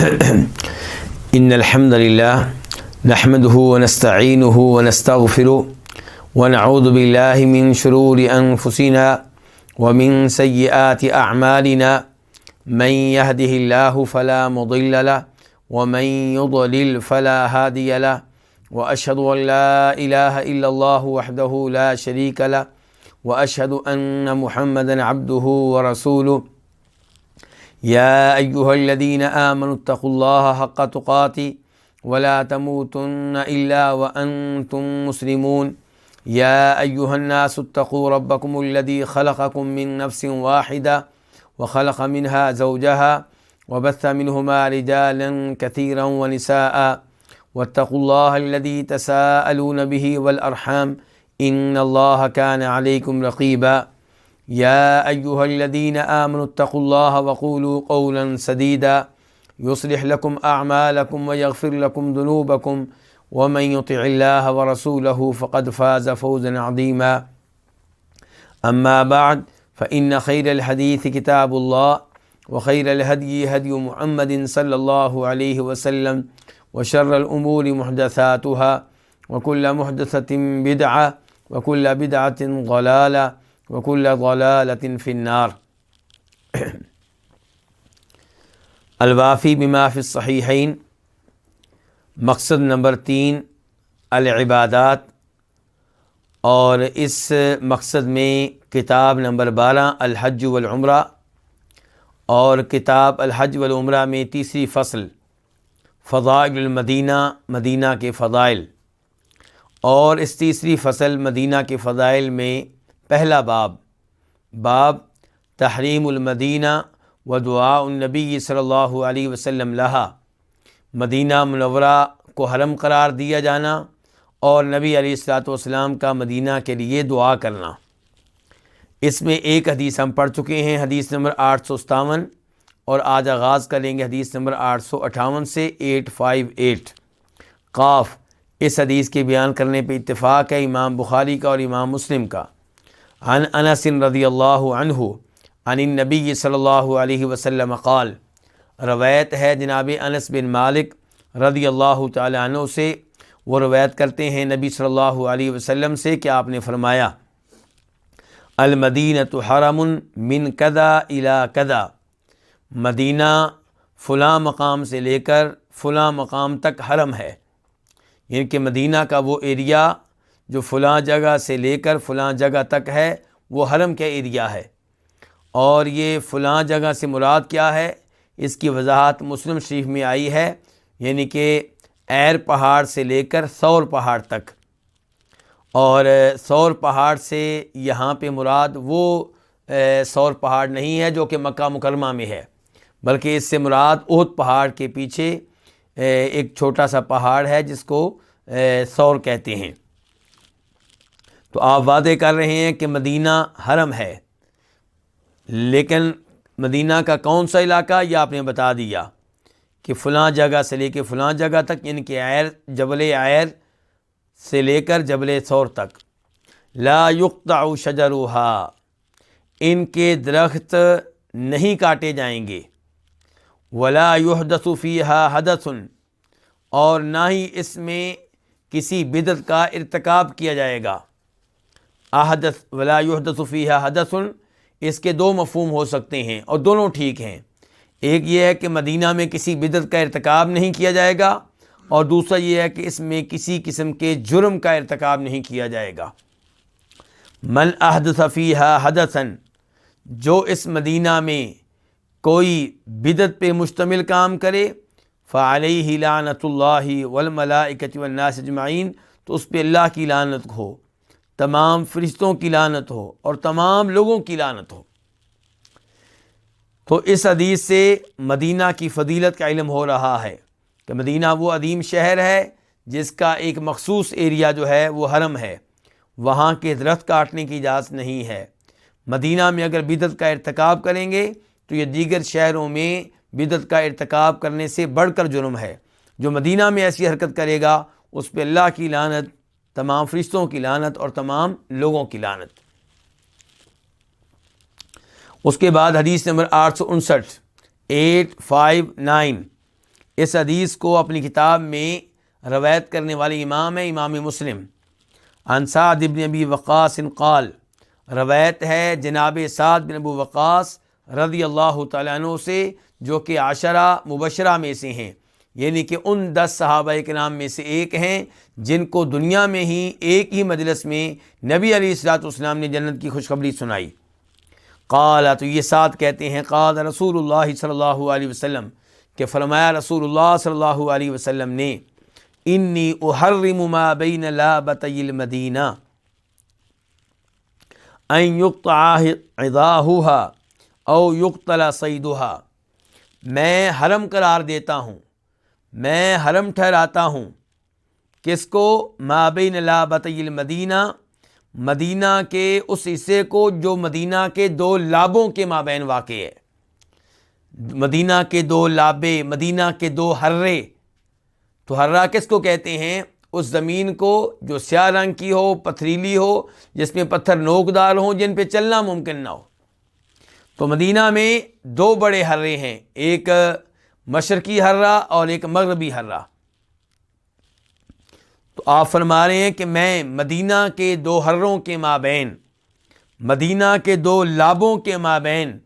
ان الحمد للہ نحمده ونستعینه ونستغفره ونعوذ باللہ من شرور انفسنا ومن سیئات اعمالنا من يهده الله فلا مضل له ومن يضلل فلا هادي له واشهد ان لا اله الا الله وحده لا شريك له واشهد ان محمدا عبده ورسوله يا أيها الذين آمنوا اتقوا الله حق تقاته ولا تموتن إلا وأنتم مسلمون يا أيها الناس اتقوا ربكم الذي خلقكم من نفس واحدة وخلق منها زوجها وبث منهما رجالا كثيرا ونساء واتقوا الله الذي تساءلون به والأرحام إن الله كان عليكم رقيبا يا أيها الذين آمنوا اتقوا الله وقولوا قولا سديدا يصلح لكم أعمالكم ويغفر لكم ذنوبكم ومن يطع الله ورسوله فقد فاز فوزا عظيما أما بعد فإن خير الحديث كتاب الله وخير الهدي هدي محمد صلى الله عليه وسلم وشر الأمور محدثاتها وكل محدثة بدعة وكل بدعة ضلالة وَكُلَّ ضَلَالَةٍ فِي النَّارِ۔ الوافی بما فی الصحیحین، مقصد نمبر 3 العبادات، اور اس مقصد میں کتاب نمبر 12 الحج والعمرہ، اور کتاب الحج والعمرہ میں تیسری فصل فضائل المدینہ، مدینہ کے فضائل، اور اس تیسری فصل مدینہ کے فضائل میں پہلا باب تحریم المدینہ و دعاء النبی صلی اللہ علیہ وسلم لہا، مدینہ منورہ کو حرم قرار دیا جانا اور نبی علیہ الصلوۃ والسلام کا مدینہ کے لیے دعا کرنا۔ اس میں ایک حدیث ہم پڑھ چکے ہیں، حدیث نمبر 857، اور آج آغاز کریں گے حدیث نمبر 858 سے 858 قاف۔ اس حدیث کے بیان کرنے پہ اتفاق ہے امام بخاری کا اور امام مسلم کا۔ عن انس رضی اللہ عنہ عن النبی صلی اللہ علیہ وسلم قال، روایت ہے جناب انس بن مالک رضی اللہ تعالی عنہ سے، وہ روایت کرتے ہیں نبی صلی اللہ علیہ وسلم سے کہ آپ نے فرمایا، المدینۃ حرم من کذا الی کذا، مدینہ فلاں مقام سے لے کر فلاں مقام تک حرم ہے، یعنی کہ مدینہ کا وہ ایریا جو فلاں جگہ سے لے کر فلاں جگہ تک ہے وہ حرم کا ایریا ہے۔ اور یہ فلاں جگہ سے مراد کیا ہے، اس کی وضاحت مسلم شریف میں آئی ہے، یعنی کہ ایر پہاڑ سے لے کر ثور پہاڑ تک، اور ثور پہاڑ سے یہاں پہ مراد وہ ثور پہاڑ نہیں ہے جو کہ مکہ مکرمہ میں ہے، بلکہ اس سے مراد احد پہاڑ کے پیچھے ایک چھوٹا سا پہاڑ ہے جس کو ثور کہتے ہیں۔ تو آپ وعدے کر رہے ہیں کہ مدینہ حرم ہے، لیکن مدینہ کا کون سا علاقہ یہ آپ نے بتا دیا کہ فلاں جگہ سے لے کے فلاں جگہ تک، یعنی کہ جبل عیر سے لے کر جبل ثور تک۔ لا یقطع شجرها، ان کے درخت نہیں کاٹے جائیں گے۔ ولا یحدث فیہا حدث، اور نہ ہی اس میں کسی بدعت کا ارتکاب کیا جائے گا۔ احدث ولا یحدث فیہا حدث، اس کے دو مفہوم ہو سکتے ہیں اور دونوں ٹھیک ہیں۔ ایک یہ ہے کہ مدینہ میں کسی بدعت کا ارتکاب نہیں کیا جائے گا، اور دوسرا یہ ہے کہ اس میں کسی قسم کے جرم کا ارتکاب نہیں کیا جائے گا۔ من احدث فیہا حدثا، جو اس مدینہ میں کوئی بدعت پہ مشتمل کام کرے، فعلیہ لعنۃ اللہ والملائکۃ والناس اجمعین، تو اس پہ اللہ کی لعنت ہو، تمام فرشتوں کی لعنت ہو، اور تمام لوگوں کی لعنت ہو۔ تو اس حدیث سے مدینہ کی فضیلت کا علم ہو رہا ہے کہ مدینہ وہ عظیم شہر ہے جس کا ایک مخصوص ایریا جو ہے وہ حرم ہے، وہاں کے درخت کاٹنے کی اجازت نہیں ہے۔ مدینہ میں اگر بدعت کا ارتکاب کریں گے تو یہ دیگر شہروں میں بدعت کا ارتکاب کرنے سے بڑھ کر جرم ہے۔ جو مدینہ میں ایسی حرکت کرے گا اس پہ اللہ کی لعنت، تمام فرشتوں کی لعنت اور تمام لوگوں کی لعنت۔ اس کے بعد حدیث نمبر 859، اس حدیث کو اپنی کتاب میں روایت کرنے والے امام ہے امام مسلم، عن سعد بن ابی وقاص قال، روایت ہے جناب سعد بن ابو وقاص رضی اللہ تعالیٰ عنہ سے، جو کہ عشرہ مبشرہ میں سے ہیں، یعنی کہ ان 10 صحابہ کرام میں سے ایک ہیں جن کو دنیا میں ہی ایک ہی مجلس میں نبی علیہ الصلوۃ والسلام نے جنت کی خوشخبری سنائی۔ قال، تو یہ ساتھ کہتے ہیں، قال رسول اللہ صلی اللہ علیہ وسلم، کہ فرمایا رسول اللہ صلی اللہ علیہ وسلم نے، انی احرم ما بین لابطی المدینہ ان یقطع عضاہها او یقتل صیدها، میں حرم قرار دیتا ہوں، میں حرم ٹھہراتا ہوں، کس کو؟ ما بین لابطی المدینہ، مدینہ کے اس حصے کو جو مدینہ کے 2 لابوں کے مابین واقع ہے۔ مدینہ کے 2 لابے، مدینہ کے 2 حرے، تو حرہ کس کو کہتے ہیں؟ اس زمین کو جو سیاہ رنگ کی ہو، پتھریلی ہو، جس میں پتھر نوکدار ہوں، جن پہ چلنا ممکن نہ ہو۔ تو مدینہ میں 2 بڑے حرے ہیں، ایک مشرقی حرہ اور ایک مغربی حرہ۔ تو آپ فرما رہے ہیں کہ میں مدینہ کے 2 حروں کے مابین، مدینہ کے 2 لابوں کے مابین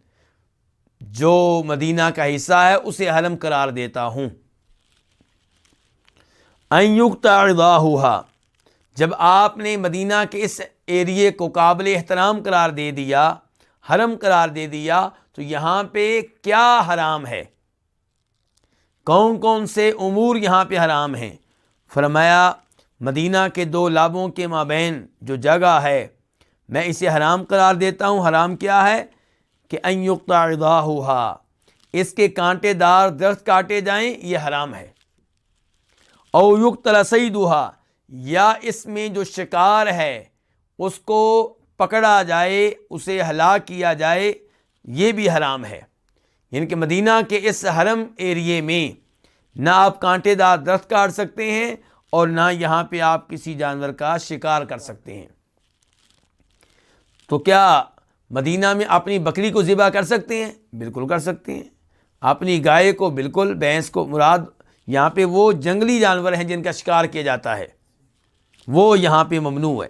جو مدینہ کا حصہ ہے اسے حرم قرار دیتا ہوں۔ ان یقطع عضاہها، جب آپ نے مدینہ کے اس ایریے کو قابل احترام قرار دے دیا، حرم قرار دے دیا، تو یہاں پہ کیا حرام ہے؟ کون کون سے امور یہاں پہ حرام ہیں؟ فرمایا مدینہ کے 2 لابوں کے مابین جو جگہ ہے میں اسے حرام قرار دیتا ہوں۔ حرام کیا ہے؟ کہ ان یقطع عضاہها، اس کے کانٹے دار درخت کاٹے جائیں، یہ حرام ہے۔ او یقتل صیدها، یا اس میں جو شکار ہے اس کو پکڑا جائے، اسے ہلاک کیا جائے، یہ بھی حرام ہے۔ یعنی کہ مدینہ کے اس حرم ایریے میں نہ آپ کانٹے دار درخت کاٹ سکتے ہیں اور نہ یہاں پہ آپ کسی جانور کا شکار کر سکتے ہیں۔ تو کیا مدینہ میں اپنی بکری کو ذبح کر سکتے ہیں؟ بالکل کر سکتے ہیں۔ اپنی گائے کو، بالکل، بھینس کو، مراد یہاں پہ وہ جنگلی جانور ہیں جن کا شکار کیا جاتا ہے، وہ یہاں پہ ممنوع ہے۔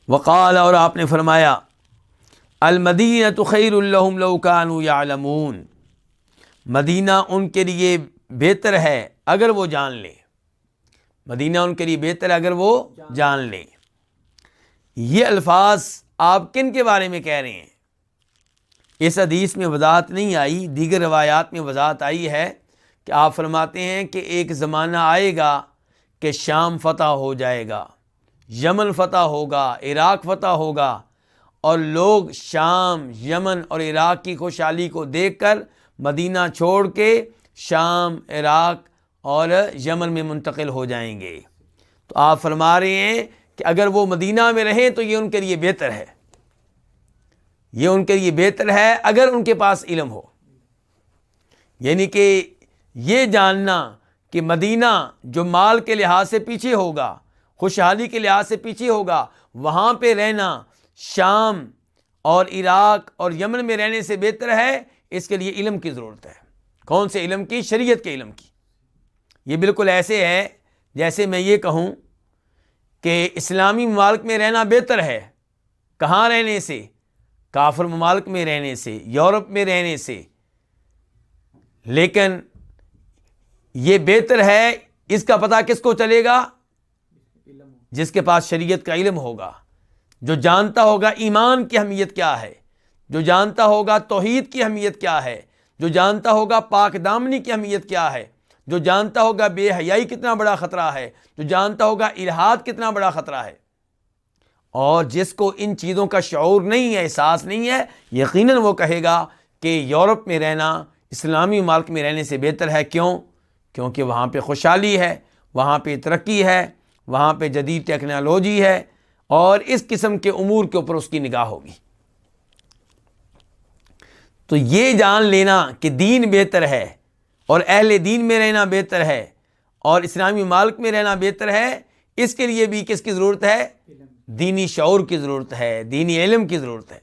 وقال، اور آپ نے فرمایا، المدینۃ خیر لہم لو کانوا یعلمون، مدینہ ان کے لیے بہتر ہے اگر وہ جان لیں، مدینہ ان کے لیے بہتر ہے اگر وہ جان لیں۔ یہ الفاظ آپ کن کے بارے میں کہہ رہے ہیں؟ اس حدیث میں وضاحت نہیں آئی، دیگر روایات میں وضاحت آئی ہے کہ آپ فرماتے ہیں کہ ایک زمانہ آئے گا کہ شام فتح ہو جائے گا، یمن فتح ہوگا، عراق فتح ہوگا، اور لوگ شام، یمن اور عراق کی خوشحالی کو دیکھ کر مدینہ چھوڑ کے شام، عراق اور یمن میں منتقل ہو جائیں گے۔ تو آپ فرما رہے ہیں کہ اگر وہ مدینہ میں رہیں تو یہ ان کے لیے بہتر ہے، یہ ان کے لیے بہتر ہے اگر ان کے پاس علم ہو۔ یعنی کہ یہ جاننا کہ مدینہ جو مال کے لحاظ سے پیچھے ہوگا، خوشحالی کے لحاظ سے پیچھے ہوگا، وہاں پہ رہنا شام اور عراق اور یمن میں رہنے سے بہتر ہے، اس کے لیے علم کی ضرورت ہے۔ کون سے علم کی؟ شریعت کے علم کی۔ یہ بالکل ایسے ہے جیسے میں یہ کہوں کہ اسلامی ممالک میں رہنا بہتر ہے، کہاں رہنے سے؟ کافر ممالک میں رہنے سے، یورپ میں رہنے سے۔ لیکن یہ بہتر ہے، اس کا پتہ کس کو چلے گا؟ جس کے پاس شریعت کا علم ہوگا، جو جانتا ہوگا ایمان کی اہمیت کیا ہے، جو جانتا ہوگا توحید کی اہمیت کیا ہے، جو جانتا ہوگا پاک دامنی کی اہمیت کیا ہے، جو جانتا ہوگا بے حیائی کتنا بڑا خطرہ ہے، جو جانتا ہوگا الحاد کتنا بڑا خطرہ ہے۔ اور جس کو ان چیزوں کا شعور نہیں ہے، احساس نہیں ہے، یقیناً وہ کہے گا کہ یورپ میں رہنا اسلامی ممالک میں رہنے سے بہتر ہے۔ کیوں؟ کیونکہ وہاں پہ خوشحالی ہے، وہاں پہ ترقی ہے، وہاں پہ جدید ٹیکنالوجی ہے، اور اس قسم کے امور کے اوپر اس کی نگاہ ہوگی۔ تو یہ جان لینا کہ دین بہتر ہے اور اہل دین میں رہنا بہتر ہے اور اسلامی ممالک میں رہنا بہتر ہے، اس کے لیے بھی کس کی ضرورت ہے؟ دینی شعور کی ضرورت ہے، دینی علم کی ضرورت ہے۔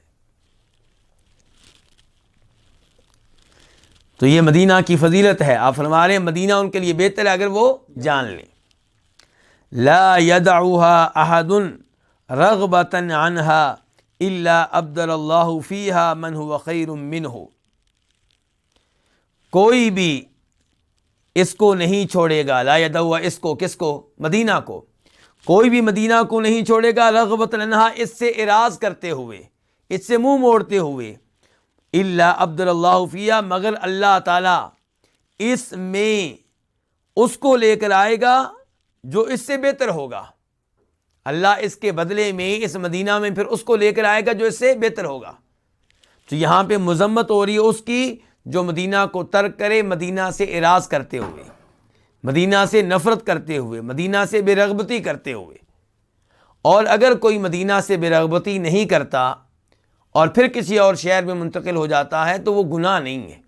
تو یہ مدینہ کی فضیلت ہے. آپ فرما رہے ہیں مدینہ ان کے لیے بہتر ہے اگر وہ جان لیں. لا يدعوها احد رغبۃ عنها الا ابدل اللہ فیہا من هو خیر منہ. کوئی بھی اس کو نہیں چھوڑے گا. لا يدعو اس کو، کس کو؟ مدینہ کو. کوئی بھی مدینہ کو نہیں چھوڑے گا رغبۃ عنہا، اس سے اعراض کرتے ہوئے، اس سے منہ موڑتے ہوئے. الا ابدل اللہ فیہا، مگر اللہ تعالی اس میں اس کو لے کر آئے گا جو اس سے بہتر ہوگا. اللہ اس کے بدلے میں اس مدینہ میں پھر اس کو لے کر آئے گا جو اس سے بہتر ہوگا. تو یہاں پہ مذمت ہو رہی ہے اس کی جو مدینہ کو ترک کرے، مدینہ سے اعراض کرتے ہوئے، مدینہ سے نفرت کرتے ہوئے، مدینہ سے بے رغبتی کرتے ہوئے. اور اگر کوئی مدینہ سے بے رغبتی نہیں کرتا اور پھر کسی اور شہر میں منتقل ہو جاتا ہے تو وہ گناہ نہیں ہے،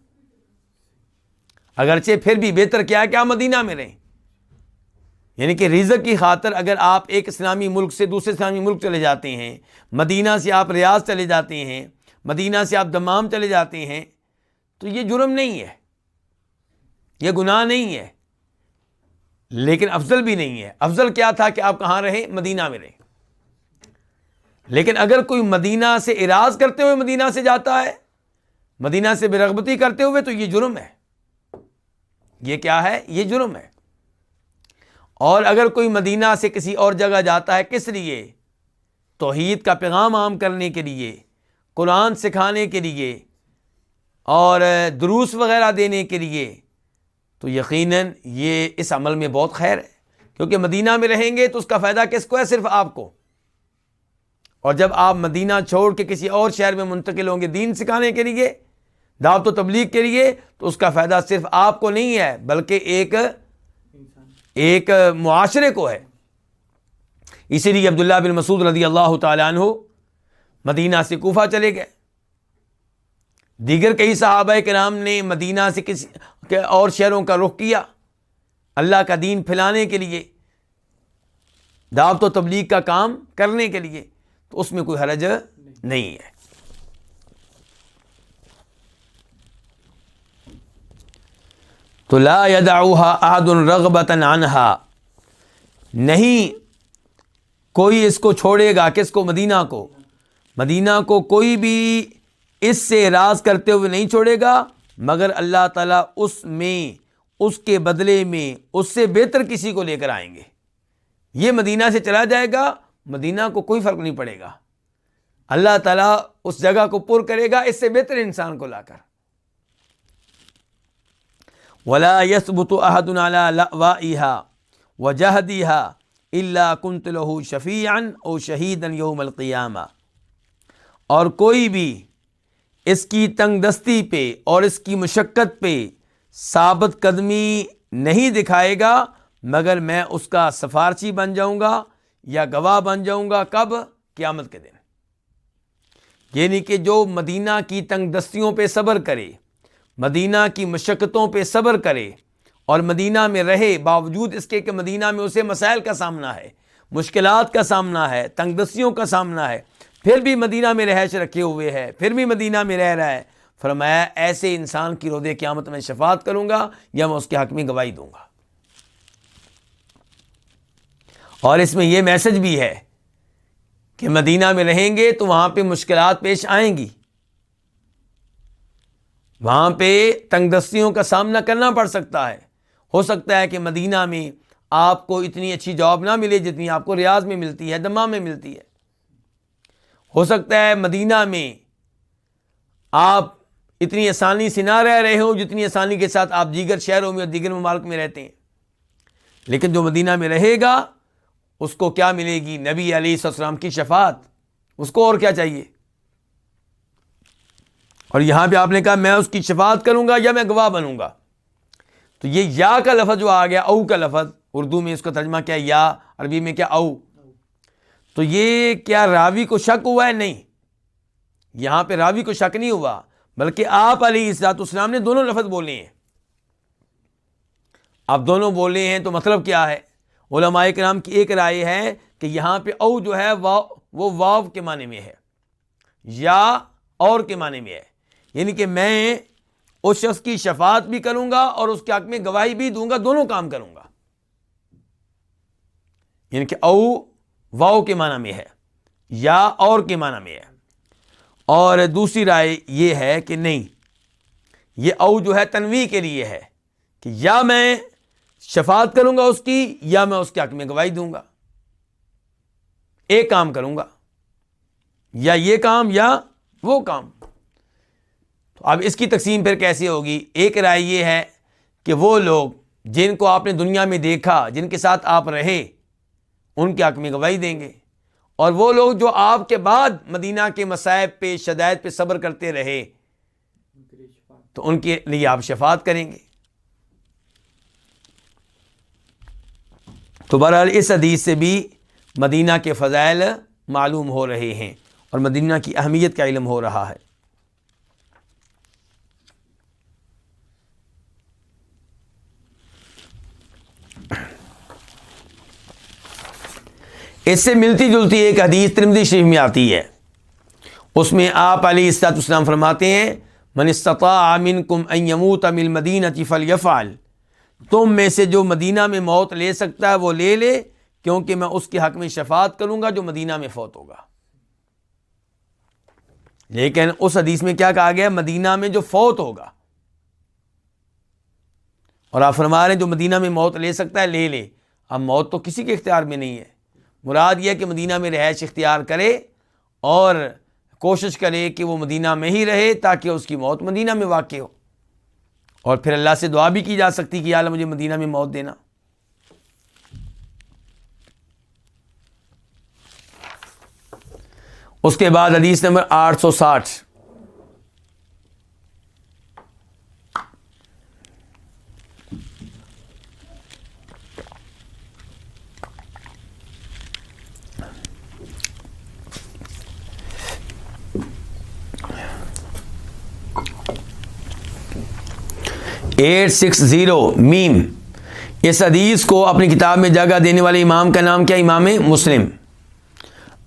اگرچہ پھر بھی بہتر کیا ہے کہ آپ مدینہ میں رہیں. یعنی کہ رزق کی خاطر اگر آپ ایک اسلامی ملک سے دوسرے اسلامی ملک چلے جاتے ہیں، مدینہ سے آپ ریاض چلے جاتے ہیں، مدینہ سے آپ دمام چلے جاتے ہیں، تو یہ جرم نہیں ہے، یہ گناہ نہیں ہے، لیکن افضل بھی نہیں ہے. افضل کیا تھا کہ آپ کہاں رہیں؟ مدینہ میں رہیں. لیکن اگر کوئی مدینہ سے اعراض کرتے ہوئے مدینہ سے جاتا ہے، مدینہ سے بے رغبتی کرتے ہوئے، تو یہ جرم ہے. یہ کیا ہے؟ یہ جرم ہے. اور اگر کوئی مدینہ سے کسی اور جگہ جاتا ہے، کس لیے؟ توحید کا پیغام عام کرنے کے لیے، قرآن سکھانے کے لیے اور دروس وغیرہ دینے کے لیے، تو یقیناً یہ اس عمل میں بہت خیر ہے. کیونکہ مدینہ میں رہیں گے تو اس کا فائدہ کس کو ہے؟ صرف آپ کو. اور جب آپ مدینہ چھوڑ کے کسی اور شہر میں منتقل ہوں گے دین سکھانے کے لیے، دعوت و تبلیغ کے لیے، تو اس کا فائدہ صرف آپ کو نہیں ہے بلکہ ایک معاشرے کو ہے. اسی لیے عبداللہ بن مسعود رضی اللہ تعالیٰ عنہ مدینہ سے کوفہ چلے گئے. دیگر کئی صحابہ کرام نے مدینہ سے کسی اور شہروں کا رخ کیا اللہ کا دین پھیلانے کے لیے، دعوت و تبلیغ کا کام کرنے کے لیے، تو اس میں کوئی حرج نہیں ہے. تو لا يدعوها احد رغبۃ عنہا، نہیں کوئی اس کو چھوڑے گا. کس کو؟ مدینہ کو. مدینہ کو کوئی بھی اس سے اعراض کرتے ہوئے نہیں چھوڑے گا مگر اللہ تعالیٰ اس میں اس کے بدلے میں اس سے بہتر کسی کو لے کر آئیں گے. یہ مدینہ سے چلا جائے گا، مدینہ کو کوئی فرق نہیں پڑے گا، اللہ تعالیٰ اس جگہ کو پر کرے گا اس سے بہتر انسان کو لا کر. ولا يثبت احد على لأوائها وجهدها الا كنت له شفيعا او شهيدا يوم القيامه. اور کوئی بھی اس کی تنگ دستی پہ اور اس کی مشقت پہ ثابت قدمی نہیں دکھائے گا مگر میں اس کا سفارشی بن جاؤں گا یا گواہ بن جاؤں گا. کب؟ قیامت کے دن. یعنی کہ جو مدینہ کی تنگ دستیوں پہ صبر کرے، مدینہ کی مشقتوں پہ صبر کرے اور مدینہ میں رہے، باوجود اس کے کہ مدینہ میں اسے مسائل کا سامنا ہے، مشکلات کا سامنا ہے، تنگ دستیوں کا سامنا ہے، پھر بھی مدینہ میں رہائش رکھے ہوئے ہے، پھر بھی مدینہ میں رہ رہا ہے، فرمایا ایسے انسان کی روز قیامت میں شفاعت کروں گا یا میں اس کے حق میں گواہی دوں گا. اور اس میں یہ میسج بھی ہے کہ مدینہ میں رہیں گے تو وہاں پہ مشکلات پیش آئیں گی، وہاں پہ تنگ دستیوں کا سامنا کرنا پڑ سکتا ہے. ہو سکتا ہے کہ مدینہ میں آپ کو اتنی اچھی جاب نہ ملے جتنی آپ کو ریاض میں ملتی ہے، دمام میں ملتی ہے. ہو سکتا ہے مدینہ میں آپ اتنی آسانی سے نہ رہ رہے ہوں جتنی آسانی کے ساتھ آپ دیگر شہروں میں اور دیگر ممالک میں رہتے ہیں. لیکن جو مدینہ میں رہے گا اس کو کیا ملے گی؟ نبی علیہ السلام کی شفاعت. اس کو اور کیا چاہیے؟ اور یہاں پہ آپ نے کہا میں اس کی شفاعت کروں گا یا میں گواہ بنوں گا. تو یہ یا کا لفظ جو آ گیا، او کا لفظ، اردو میں اس کا ترجمہ کیا؟ یا، عربی میں کیا؟ او. تو یہ کیا راوی کو شک ہوا ہے؟ نہیں، یہاں پہ راوی کو شک نہیں ہوا بلکہ آپ علیہ الصلوۃ والسلام نے دونوں لفظ بولے ہیں. آپ دونوں بولے ہیں تو مطلب کیا ہے؟ علماء کرام کی ایک رائے ہے کہ یہاں پہ او جو ہے وہ واو کے معنی میں ہے، یا اور کے معنی میں ہے. یعنی کہ میں اس شخص کی شفاعت بھی کروں گا اور اس کے حق میں گواہی بھی دوں گا، دونوں کام کروں گا. یعنی کہ او واو کے معنی میں ہے یا اور کے معنی میں ہے. اور دوسری رائے یہ ہے کہ نہیں، یہ او جو ہے تنویع کے لیے ہے کہ یا میں شفاعت کروں گا اس کی یا میں اس کے حق میں گواہی دوں گا، ایک کام کروں گا، یا یہ کام یا وہ کام. تو اب اس کی تقسیم پھر کیسے ہوگی؟ ایک رائے یہ ہے کہ وہ لوگ جن کو آپ نے دنیا میں دیکھا، جن کے ساتھ آپ رہے، ان کے حق میں گواہی دیں گے، اور وہ لوگ جو آپ کے بعد مدینہ کے مصائب پہ، شدائد پہ صبر کرتے رہے، تو ان کے لیے آپ شفاعت کریں گے. تو بہرحال اس حدیث سے بھی مدینہ کے فضائل معلوم ہو رہے ہیں اور مدینہ کی اہمیت کا علم ہو رہا ہے. اس سے ملتی جلتی ایک حدیث ترمذی شریف میں آتی ہے. اس میں آپ علیہ الصلوۃ والسلام فرماتے ہیں من استطاع منکم ان یموت من المدینۃ فلیفعل، تم میں سے جو مدینہ میں موت لے سکتا ہے وہ لے لے، کیونکہ میں اس کے حق میں شفاعت کروں گا جو مدینہ میں فوت ہوگا. لیکن اس حدیث میں کیا کہا گیا؟ مدینہ میں جو فوت ہوگا. اور آپ فرما رہے ہیں جو مدینہ میں موت لے سکتا ہے لے لے. اب موت تو کسی کے اختیار میں نہیں ہے. مراد یہ ہے کہ مدینہ میں رہائش اختیار کرے اور کوشش کرے کہ وہ مدینہ میں ہی رہے تاکہ اس کی موت مدینہ میں واقع ہو. اور پھر اللہ سے دعا بھی کی جا سکتی کہ یا اللہ مجھے مدینہ میں موت دینا. اس کے بعد حدیث نمبر 860. میم. اس حدیث کو اپنی کتاب میں جگہ دینے والے امام کا نام کیا؟ امام مسلم.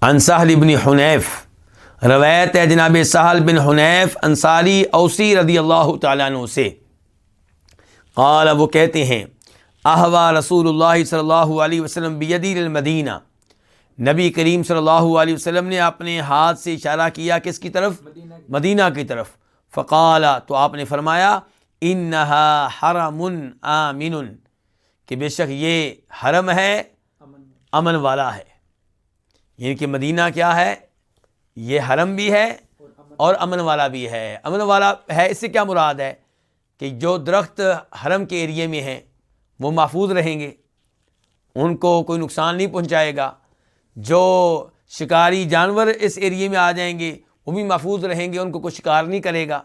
عن سہل بن حنیف، روایت ہے جناب سہل بن حنیف انصاری اوسی رضی اللہ تعالیٰ عنہ سے. قال، وہ کہتے ہیں احوا رسول اللہ صلی اللہ علیہ وسلم بیدی المدینہ، نبی کریم صلی اللہ علیہ وسلم نے اپنے ہاتھ سے اشارہ کیا کس کی طرف؟ مدینہ کی طرف. فقال، تو آپ نے فرمایا انہا حرم آمن، کہ بے شک یہ حرم ہے، امن والا ہے. یعنی کہ مدینہ کیا ہے؟ یہ حرم بھی ہے اور امن والا بھی ہے. امن والا ہے اس سے کیا مراد ہے؟ کہ جو درخت حرم کے ایریے میں ہیں وہ محفوظ رہیں گے، ان کو کوئی نقصان نہیں پہنچائے گا. جو شکاری جانور اس ایریے میں آ جائیں گے وہ بھی محفوظ رہیں گے، ان کو کوئی شکار نہیں کرے گا.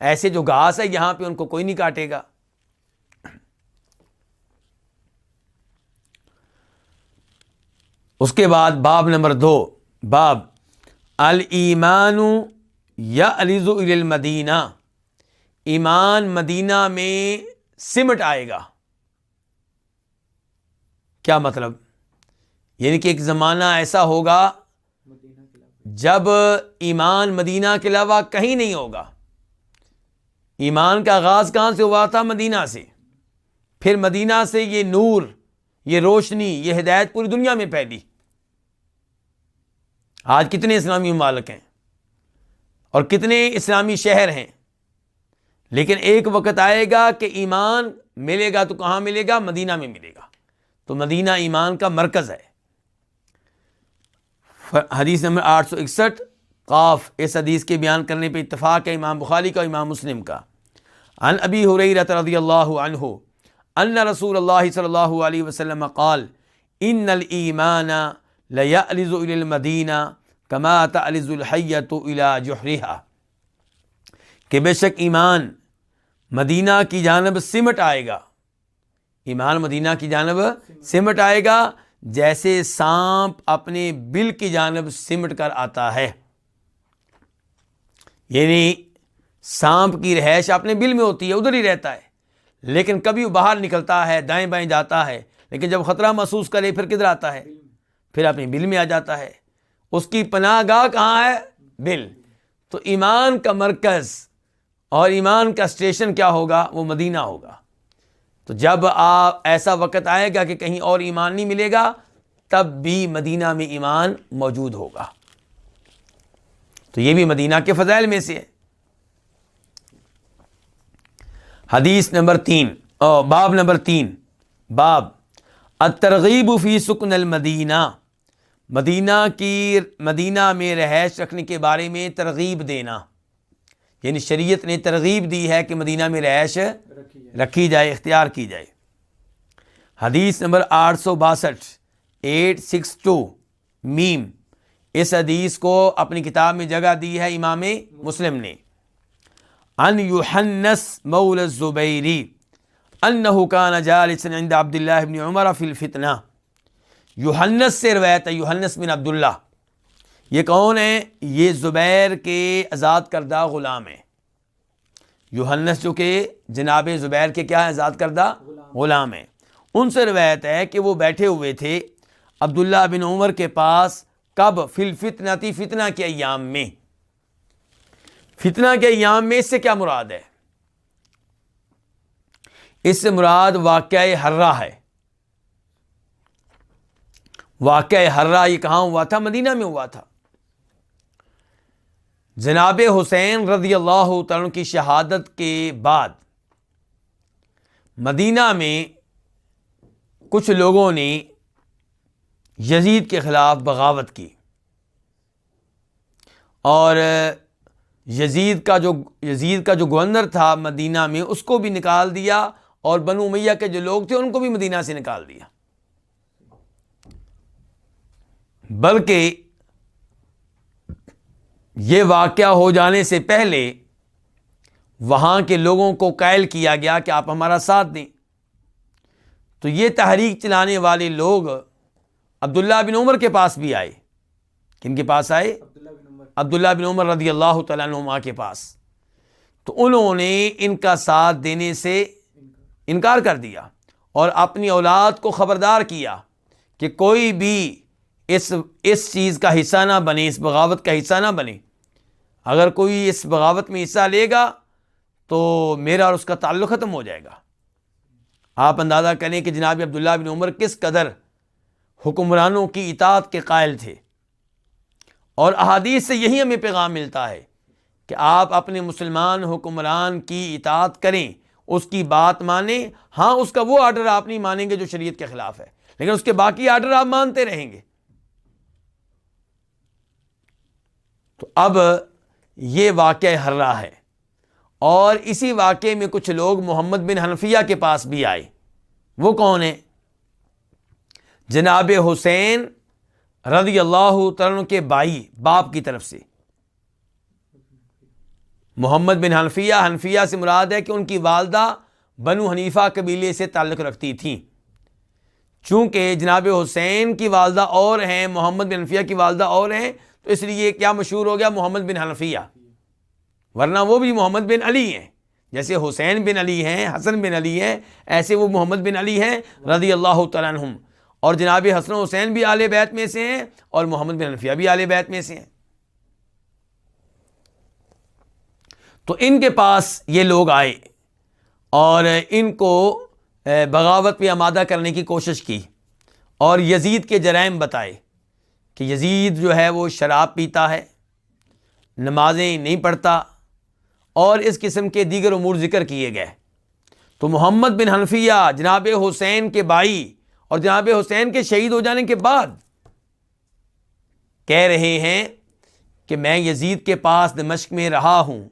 ایسے جو گھاس ہے یہاں پہ ان کو کوئی نہیں کاٹے گا. اس کے بعد باب نمبر 2، باب الایمان یعلز الی المدینہ، ایمان مدینہ میں سمٹ آئے گا. کیا مطلب؟ یعنی کہ ایک زمانہ ایسا ہوگا جب ایمان مدینہ کے علاوہ کہیں نہیں ہوگا. ایمان کا آغاز کہاں سے ہوا تھا؟ مدینہ سے. پھر مدینہ سے یہ نور، یہ روشنی، یہ ہدایت پوری دنیا میں پھیلی. آج کتنے اسلامی ممالک ہیں اور کتنے اسلامی شہر ہیں، لیکن ایک وقت آئے گا کہ ایمان ملے گا تو کہاں ملے گا؟ مدینہ میں ملے گا. تو مدینہ ایمان کا مرکز ہے. حدیث نمبر 861 قاف. اس حدیث کے بیان کرنے پہ اتفاق ہے امام بخاری کا، امام مسلم کا. عن ابی ہریرہ رضی اللہ عنہ ان رسول اللہ صلی اللہ علیہ وسلم قال ان الایمان لیعلز الی المدینہ کما تعلز الحیۃ الی جحرها، کہ بے شک ایمان مدینہ کی جانب سمٹ آئے گا. ایمان مدینہ کی جانب سمٹ آئے گا جیسے سانپ اپنے بل کی جانب سمٹ کر آتا ہے. یعنی سانپ کی رہائش اپنے بل میں ہوتی ہے، ادھر ہی رہتا ہے، لیکن کبھی وہ باہر نکلتا ہے، دائیں بائیں جاتا ہے، لیکن جب خطرہ محسوس کرے پھر کدھر آتا ہے؟ پھر اپنے بل میں آ جاتا ہے. اس کی پناہ گاہ کہاں ہے؟ بل. تو ایمان کا مرکز اور ایمان کا اسٹیشن کیا ہوگا؟ وہ مدینہ ہوگا۔ تو جب آپ ایسا وقت آئے گا کہ کہیں اور ایمان نہیں ملے گا، تب بھی مدینہ میں ایمان موجود ہوگا۔ تو یہ بھی مدینہ کے فضائل میں سے ہے۔ حدیث نمبر 3، باب نمبر 3، باب الترغیب فی سکن المدینہ، مدینہ میں رہائش رکھنے کے بارے میں ترغیب دینا، یعنی شریعت نے ترغیب دی ہے کہ مدینہ میں رہائش رکھی جائے، اختیار کی جائے۔ حدیث نمبر 862، 862 میم، اس حدیث کو اپنی کتاب میں جگہ دی ہے امام مسلم نے۔ ان یوحنس مولى الزبیری انہ کان جالسا عند عبداللہ بن عمر فی الفتنہ۔ یوحنس سے روایت ہے، یوحنس بن عبداللہ۔ یہ کون ہیں؟ یہ زبیر کے آزاد کردہ غلام ہیں۔ یوحنس جو کہ جناب زبیر کے کیا ہیں؟ آزاد کردہ غلام ہیں۔ ان سے روایت ہے کہ وہ بیٹھے ہوئے تھے عبداللہ بن عمر کے پاس، کب؟ فی الفتنہ، فتنہ کے ایام میں۔ فتنہ کے ایام میں اس سے کیا مراد ہے؟ اس سے مراد واقعہ حرہ ہے۔ واقعہ حرہ یہ کہاں ہوا تھا؟ مدینہ میں ہوا تھا۔ جناب حسین رضی اللہ تعالیٰ عنہ کی شہادت کے بعد مدینہ میں کچھ لوگوں نے یزید کے خلاف بغاوت کی، اور یزید کا جو گورنر تھا مدینہ میں، اس کو بھی نکال دیا، اور بنو امیہ کے جو لوگ تھے ان کو بھی مدینہ سے نکال دیا۔ بلکہ یہ واقعہ ہو جانے سے پہلے وہاں کے لوگوں کو قائل کیا گیا کہ آپ ہمارا ساتھ دیں۔ تو یہ تحریک چلانے والے لوگ عبداللہ بن عمر کے پاس بھی آئے۔ کن کے پاس آئے؟ عبداللہ بن عمر رضی اللہ تعالیٰ عنہما کے پاس۔ تو انہوں نے ان کا ساتھ دینے سے انکار کر دیا، اور اپنی اولاد کو خبردار کیا کہ کوئی بھی اس چیز کا حصہ نہ بنے، اس بغاوت کا حصہ نہ بنے۔ اگر کوئی اس بغاوت میں حصہ لے گا تو میرا اور اس کا تعلق ختم ہو جائے گا۔ آپ اندازہ کریں کہ جناب عبداللہ بن عمر کس قدر حکمرانوں کی اطاعت کے قائل تھے، اور احادیث سے یہی ہمیں پیغام ملتا ہے کہ آپ اپنے مسلمان حکمران کی اطاعت کریں، اس کی بات مانیں۔ ہاں، اس کا وہ آرڈر آپ نہیں مانیں گے جو شریعت کے خلاف ہے، لیکن اس کے باقی آرڈر آپ مانتے رہیں گے۔ تو اب یہ واقعہ حرہ ہے، اور اسی واقعے میں کچھ لوگ محمد بن حنفیہ کے پاس بھی آئے۔ وہ کون ہیں؟ جناب حسین رضی اللہ تعالیٰ عنہ کے بھائی، باپ کی طرف سے محمد بن حنفیہ۔ حنفیہ سے مراد ہے کہ ان کی والدہ بنو حنیفہ قبیلے سے تعلق رکھتی تھیں۔ چونکہ جناب حسین کی والدہ اور ہیں، محمد بن حنفیہ کی والدہ اور ہیں، تو اس لیے کیا مشہور ہو گیا؟ محمد بن حنفیہ۔ ورنہ وہ بھی محمد بن علی ہیں، جیسے حسین بن علی ہیں، حسن بن علی ہیں، ایسے وہ محمد بن علی ہیں رضی اللہ تعالیٰ عنہم۔ اور جناب حسن و حسین بھی آل بیت میں سے ہیں، اور محمد بن حنفیہ بھی آل بیت میں سے ہیں۔ تو ان کے پاس یہ لوگ آئے اور ان کو بغاوت پہ آمادہ کرنے کی کوشش کی، اور یزید کے جرائم بتائے کہ یزید جو ہے وہ شراب پیتا ہے، نمازیں نہیں پڑھتا، اور اس قسم کے دیگر امور ذکر کیے گئے۔ تو محمد بن حنفیہ جناب حسین کے بھائی اور جناب حسین کے شہید ہو جانے کے بعد کہہ رہے ہیں کہ میں یزید کے پاس دمشق میں رہا ہوں،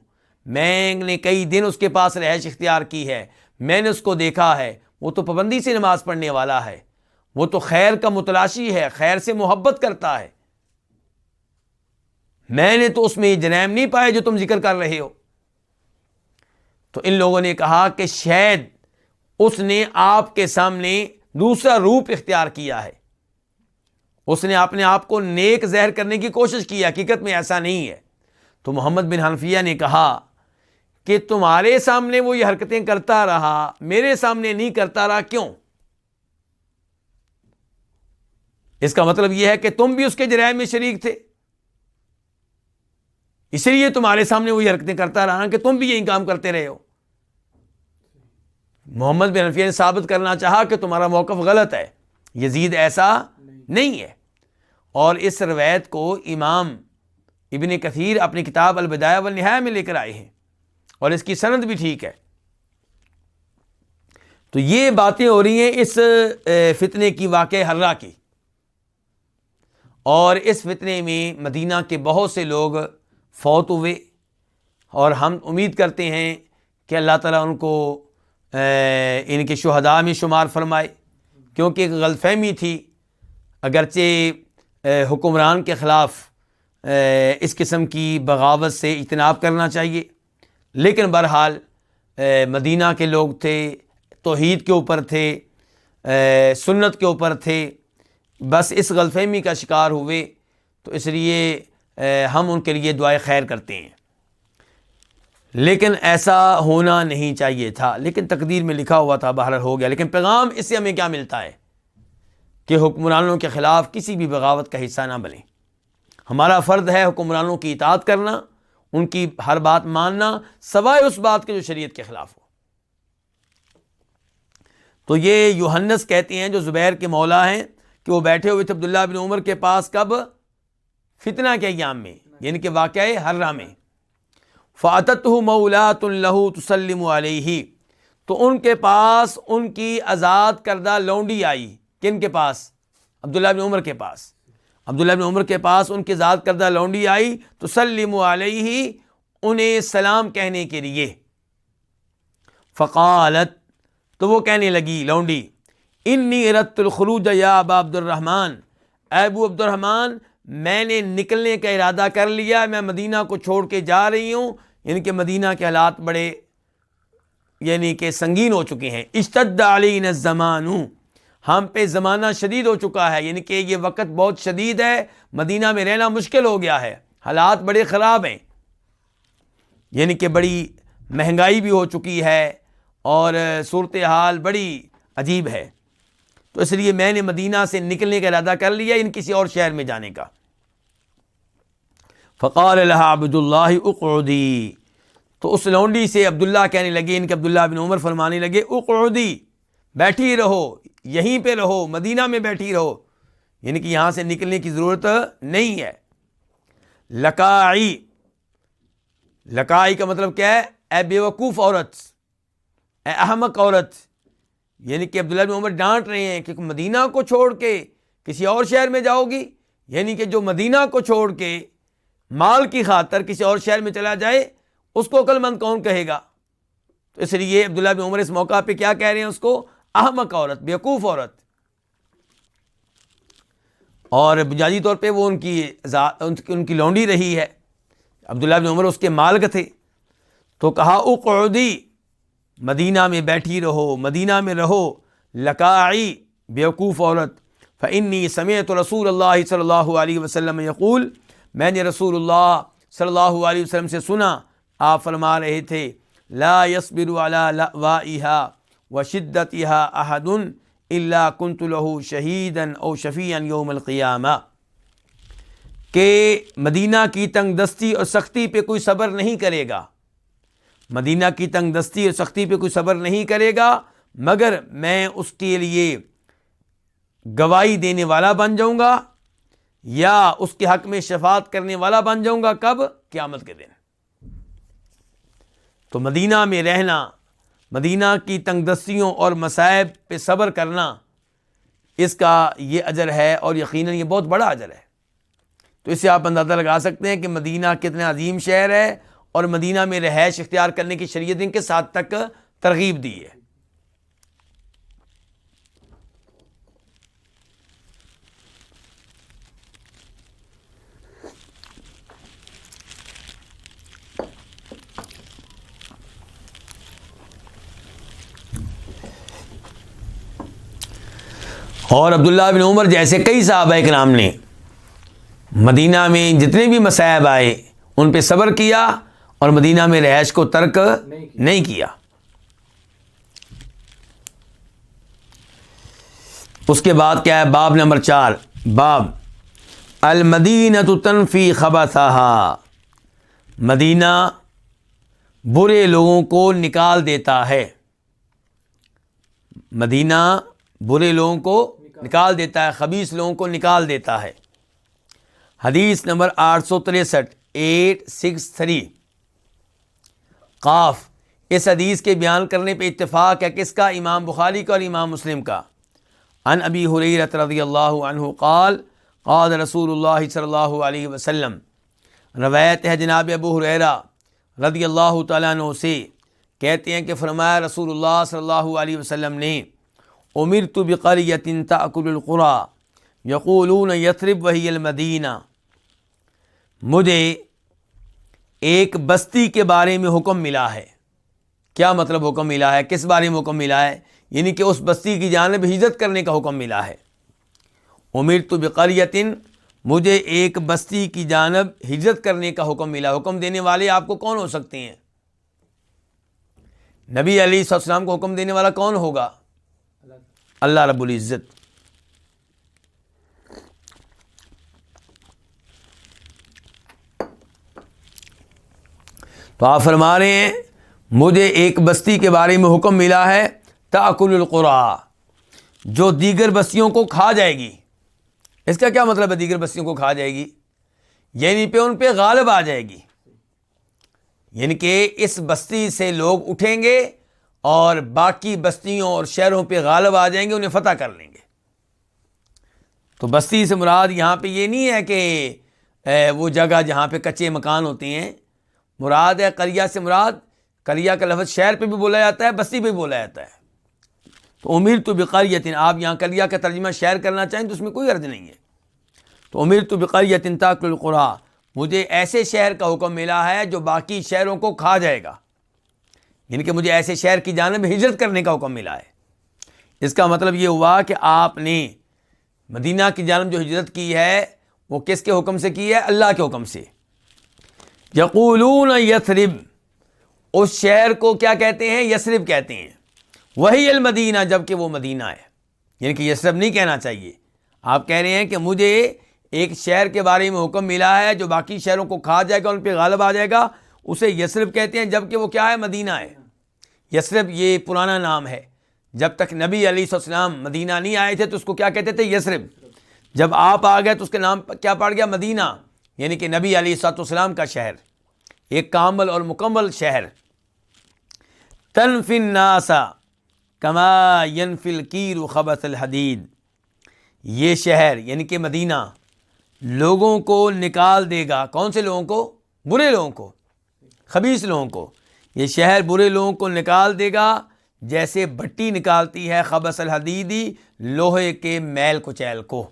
میں نے کئی دن اس کے پاس رہائش اختیار کی ہے، میں نے اس کو دیکھا ہے، وہ تو پابندی سے نماز پڑھنے والا ہے، وہ تو خیر کا متلاشی ہے، خیر سے محبت کرتا ہے، میں نے تو اس میں یہ جرائم نہیں پائے جو تم ذکر کر رہے ہو۔ تو ان لوگوں نے کہا کہ شاید اس نے آپ کے سامنے دوسرا روپ اختیار کیا ہے، اس نے اپنے آپ کو نیک ظاہر کرنے کی کوشش کی، حقیقت میں ایسا نہیں ہے۔ تو محمد بن حنفیہ نے کہا کہ تمہارے سامنے وہ یہ حرکتیں کرتا رہا، میرے سامنے نہیں کرتا رہا، کیوں؟ اس کا مطلب یہ ہے کہ تم بھی اس کے جرائم میں شریک تھے، اس لیے تمہارے سامنے وہی حرکتیں کرتا رہا کہ تم بھی یہی کام کرتے رہے ہو۔ محمد بن حنفیہ نے ثابت کرنا چاہا کہ تمہارا موقف غلط ہے، یزید ایسا نہیں ہے۔ اور اس روایت کو امام ابن کثیر اپنی کتاب البدایہ والنہایہ میں لے کر آئے ہیں، اور اس کی سند بھی ٹھیک ہے۔ تو یہ باتیں ہو رہی ہیں اس فتنے کی، واقعہ حرہ کی، اور اس فتنے میں مدینہ کے بہت سے لوگ فوت ہوئے، اور ہم امید کرتے ہیں کہ اللہ تعالیٰ ان کو ان کے شہداء میں شمار فرمائے، کیونکہ ایک غلط فہمی تھی۔ اگرچہ حکمران کے خلاف اس قسم کی بغاوت سے اجتناب کرنا چاہیے، لیکن بہرحال مدینہ کے لوگ تھے، توحید کے اوپر تھے، سنت کے اوپر تھے، بس اس غلط فہمی کا شکار ہوئے، تو اس لیے ہم ان کے لیے دعائے خیر کرتے ہیں۔ لیکن ایسا ہونا نہیں چاہیے تھا، لیکن تقدیر میں لکھا ہوا تھا، بہرحال ہو گیا۔ لیکن پیغام اس سے ہمیں کیا ملتا ہے کہ حکمرانوں کے خلاف کسی بھی بغاوت کا حصہ نہ بنیں۔ ہمارا فرض ہے حکمرانوں کی اطاعت کرنا، ان کی ہر بات ماننا، سوائے اس بات کے جو شریعت کے خلاف ہو۔ تو یہ یوحنس کہتے ہیں جو زبیر کے مولا ہیں کہ وہ بیٹھے ہوئے تھے عبداللہ بن عمر کے پاس، کب؟ فتنہ کے ایام میں، یعنی کہ واقعہ حرہ میں۔ فَأَتَتْهُ مَوْلَاتٌ لَهُ تُسَلِّمُ عَلَيْهِ، تو ان کے پاس ان کی آزاد کردہ لونڈی آئی۔ کن کے پاس؟ عبداللہ بن عمر کے پاس۔ عبداللہ بن عمر کے پاس ان کی آزاد کردہ لونڈی آئی، تُسَلِّمُ عَلَيْهِ، انہیں سلام کہنے کے لیے۔ فقالت، تو وہ کہنے لگی لونڈی، انی اردت الخروج یا ابا عبد الرحمن، اے ابو عبد الرحمن، میں نے نکلنے کا ارادہ کر لیا، میں مدینہ کو چھوڑ کے جا رہی ہوں، یعنی کہ مدینہ کے حالات بڑے یعنی کہ سنگین ہو چکے ہیں۔ اشتد علینا الزمان، ہم پہ زمانہ شدید ہو چکا ہے، یعنی کہ یہ وقت بہت شدید ہے، مدینہ میں رہنا مشکل ہو گیا ہے، حالات بڑے خراب ہیں، یعنی کہ بڑی مہنگائی بھی ہو چکی ہے اور صورتحال بڑی عجیب ہے، تو اس لیے میں نے مدینہ سے نکلنے کا ارادہ کر لیا، ان کسی اور شہر میں جانے کا۔ فقال لها عبد اللہ اقعدی، تو اس لونڈی سے عبداللہ کہنے لگے، ان کے عبداللہ بن عمر فرمانے لگے، اقعدی، بیٹھی رہو، یہیں پہ رہو، مدینہ میں بیٹھی رہو، یعنی کہ یہاں سے نکلنے کی ضرورت نہیں ہے۔ لکائی، لکائی کا مطلب کیا ہے؟ اے بیوقوف عورت، اے احمق عورت، یعنی کہ عبداللہ بن عمر ڈانٹ رہے ہیں کہ مدینہ کو چھوڑ کے کسی اور شہر میں جاؤ گی، یعنی کہ جو مدینہ کو چھوڑ کے مال کی خاطر کسی اور شہر میں چلا جائے اس کو عقل مند کون کہے گا؟ تو اس لیے عبداللہ بن عمر اس موقع پہ کیا کہہ رہے ہیں اس کو؟ احمق عورت، بیوقوف عورت، اور بنیادی طور پہ وہ ان کی لونڈی رہی ہے، عبداللہ بن عمر اس کے مالک تھے، تو کہا اقعدی، مدینہ میں بیٹھی رہو، مدینہ میں رہو، لکائی، بیوقوف عورت، فإنی سمعت رسول اللہ صلی اللہ علیہ وسلم یقول، میں نے رسول اللہ صلی اللہ علیہ وسلم سے سنا، آپ فرما رہے تھے، لا يصبر على لأوائها وشدتها احد الا كنت له شہیدا او شفیعا یوم القیامہ، کہ مدینہ کی تنگ دستی اور سختی پہ کوئی صبر نہیں کرے گا، مدینہ کی تنگ دستی اور سختی پہ کوئی صبر نہیں کرے گا، مگر میں اس کے لیے گواہی دینے والا بن جاؤں گا یا اس کے حق میں شفاعت کرنے والا بن جاؤں گا۔ کب؟ قیامت کے دن۔ تو مدینہ میں رہنا، مدینہ کی تنگ دستیوں اور مصائب پہ صبر کرنا، اس کا یہ اجر ہے، اور یقیناً یہ بہت بڑا اجر ہے۔ تو اس سے آپ اندازہ لگا سکتے ہیں کہ مدینہ کتنا عظیم شہر ہے، اور مدینہ میں رہائش اختیار کرنے کی شریعت ان کے ساتھ تک ترغیب دی ہے۔ اور عبداللہ بن عمر جیسے کئی صحابہ کرام نے مدینہ میں جتنے بھی مصائب آئے ان پہ صبر کیا اور مدینہ میں رہائش کو ترک نہیں کیا۔ اس کے بعد کیا ہے؟ باب نمبر 4، باب المدینہ تنفی خبثھا، مدینہ برے لوگوں کو نکال دیتا ہے، مدینہ برے لوگوں کو نکال دیتا ہے، خبیث لوگوں کو نکال دیتا ہے۔ حدیث نمبر 863 قاف۔ اس حدیث کے بیان کرنے پہ اتفاق ہے کس کا؟ امام بخاری کا اور امام مسلم کا۔ عن ابی ہریرہ رضی اللہ عنہ قال قال رسول اللہ صلی اللہ علیہ وسلم، روایت ہے جناب ابو ہریرہ رضی اللہ تعالیٰ عنہ سے، کہتے ہیں کہ فرمایا رسول اللہ صلی اللہ علیہ وسلم نے، امرت بقریۃ تأکل القری یقولون یثرب وہی المدینہ، مجھے ایک بستی کے بارے میں حکم ملا ہے۔ کیا مطلب حکم ملا ہے؟ کس بارے میں حکم ملا ہے؟ یعنی کہ اس بستی کی جانب ہجرت کرنے کا حکم ملا ہے۔ امرت بقریۃ، مجھے ایک بستی کی جانب ہجرت کرنے کا حکم ملا۔ حکم دینے والے آپ کو کون ہو سکتے ہیں؟ نبی علیہ السلام کو حکم دینے والا کون ہوگا؟ اللہ رب العزت۔ تو آپ فرما رہے ہیں مجھے ایک بستی کے بارے میں حکم ملا ہے، تأکل القری، جو دیگر بستیوں کو کھا جائے گی۔ اس کا کیا مطلب ہے دیگر بستیوں کو کھا جائے گی؟ یعنی ان پہ غالب آ جائے گی، یعنی کہ اس بستی سے لوگ اٹھیں گے اور باقی بستیوں اور شہروں پہ غالب آ جائیں گے، انہیں فتح کر لیں گے۔ تو بستی سے مراد یہاں پہ یہ نہیں ہے کہ وہ جگہ جہاں پہ کچے مکان ہوتے ہیں، مراد ہے قریہ سے مراد، قریہ کا لفظ شہر پہ بھی بولا جاتا ہے، بستی پہ بھی بولا جاتا ہے۔ تو امرت بقریۃ، آپ یہاں قریہ کا ترجمہ شہر کرنا چاہیں تو اس میں کوئی حرج نہیں ہے۔ تو امرت بقریۃ تأکل القری، مجھے ایسے شہر کا حکم ملا ہے جو باقی شہروں کو کھا جائے گا، یعنی کہ مجھے ایسے شہر کی جانب ہجرت کرنے کا حکم ملا ہے۔ اس کا مطلب یہ ہوا کہ آپ نے مدینہ کی جانب جو ہجرت کی ہے وہ کس کے حکم سے کی ہے؟ اللہ کے حکم سے۔ یقولون یثرب، اس شہر کو کیا کہتے ہیں؟ یثرب کہتے ہیں۔ وہی المدینہ، جبکہ وہ مدینہ ہے، یعنی کہ یثرب نہیں کہنا چاہیے۔ آپ کہہ رہے ہیں کہ مجھے ایک شہر کے بارے میں حکم ملا ہے جو باقی شہروں کو کھا جائے گا، ان پہ غالب آ جائے گا، اسے یثرب کہتے ہیں، جبکہ وہ کیا ہے؟ مدینہ ہے۔ یثرب یہ پرانا نام ہے، جب تک نبی علیہ السلام مدینہ نہیں آئے تھے تو اس کو کیا کہتے تھے؟ یثرب۔ جب آپ آ گئے تو اس کے نام کیا پڑ گیا؟ مدینہ، یعنی کہ نبی علیہ السلام کا شہر، ایک کامل اور مکمل شہر۔ تنفی الناس کما ینفی الکیر خبث الحدید، یہ شہر یعنی کہ مدینہ لوگوں کو نکال دے گا۔ کون سے لوگوں کو؟ برے لوگوں کو، خبیث لوگوں کو۔ یہ شہر برے لوگوں کو نکال دے گا جیسے بھٹی نکالتی ہے خبث الحدیدی، لوہے کے میل کچیل کو۔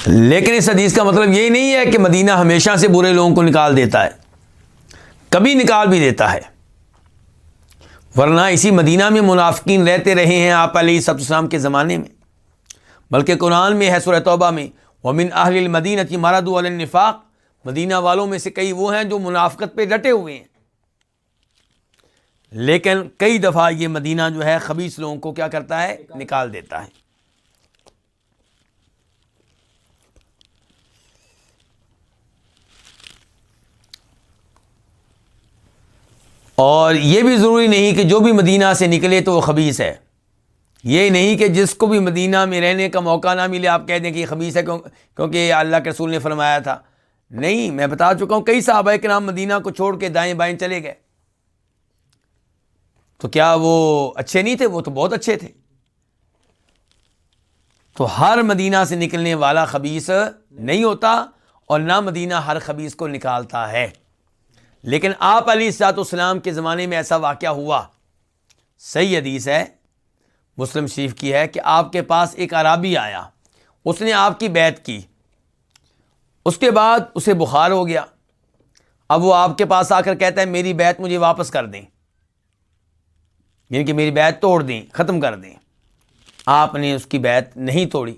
لیکن اس حدیث کا مطلب یہ نہیں ہے کہ مدینہ ہمیشہ سے برے لوگوں کو نکال دیتا ہے، کبھی نکال بھی دیتا ہے، ورنہ اسی مدینہ میں منافقین رہتے رہے ہیں آپ علیہ السلام کے زمانے میں۔ بلکہ قرآن میں ہے سورہ توبہ میں، وَمِنْ أَهْلِ الْمَدِينَةِ مَرَدُوا عَلَى النِّفَاقِ، مدینہ والوں میں سے کئی وہ ہیں جو منافقت پہ ڈٹے ہوئے ہیں، لیکن کئی دفعہ یہ مدینہ جو ہے خبیث لوگوں کو کیا کرتا ہے؟ نکال دیتا ہے۔ اور یہ بھی ضروری نہیں کہ جو بھی مدینہ سے نکلے تو وہ خبیث ہے۔ یہ نہیں کہ جس کو بھی مدینہ میں رہنے کا موقع نہ ملے آپ کہہ دیں کہ یہ خبیث ہے کیونکہ اللہ کے رسول نے فرمایا تھا۔ نہیں، میں بتا چکا ہوں کئی صحابہ کرام مدینہ کو چھوڑ کے دائیں بائیں چلے گئے، تو کیا وہ اچھے نہیں تھے؟ وہ تو بہت اچھے تھے۔ تو ہر مدینہ سے نکلنے والا خبیث نہیں ہوتا، اور نہ مدینہ ہر خبیث کو نکالتا ہے۔ لیکن آپ علیہ السلام کے زمانے میں ایسا واقعہ ہوا، صحیح حدیث ہے، مسلم شریف کی ہے، کہ آپ کے پاس ایک اعرابی آیا، اس نے آپ کی بیعت کی، اس کے بعد اسے بخار ہو گیا۔ اب وہ آپ کے پاس آ کر کہتا ہے میری بیعت مجھے واپس کر دیں، یعنی کہ میری بیعت توڑ دیں، ختم کر دیں۔ آپ نے اس کی بیعت نہیں توڑی،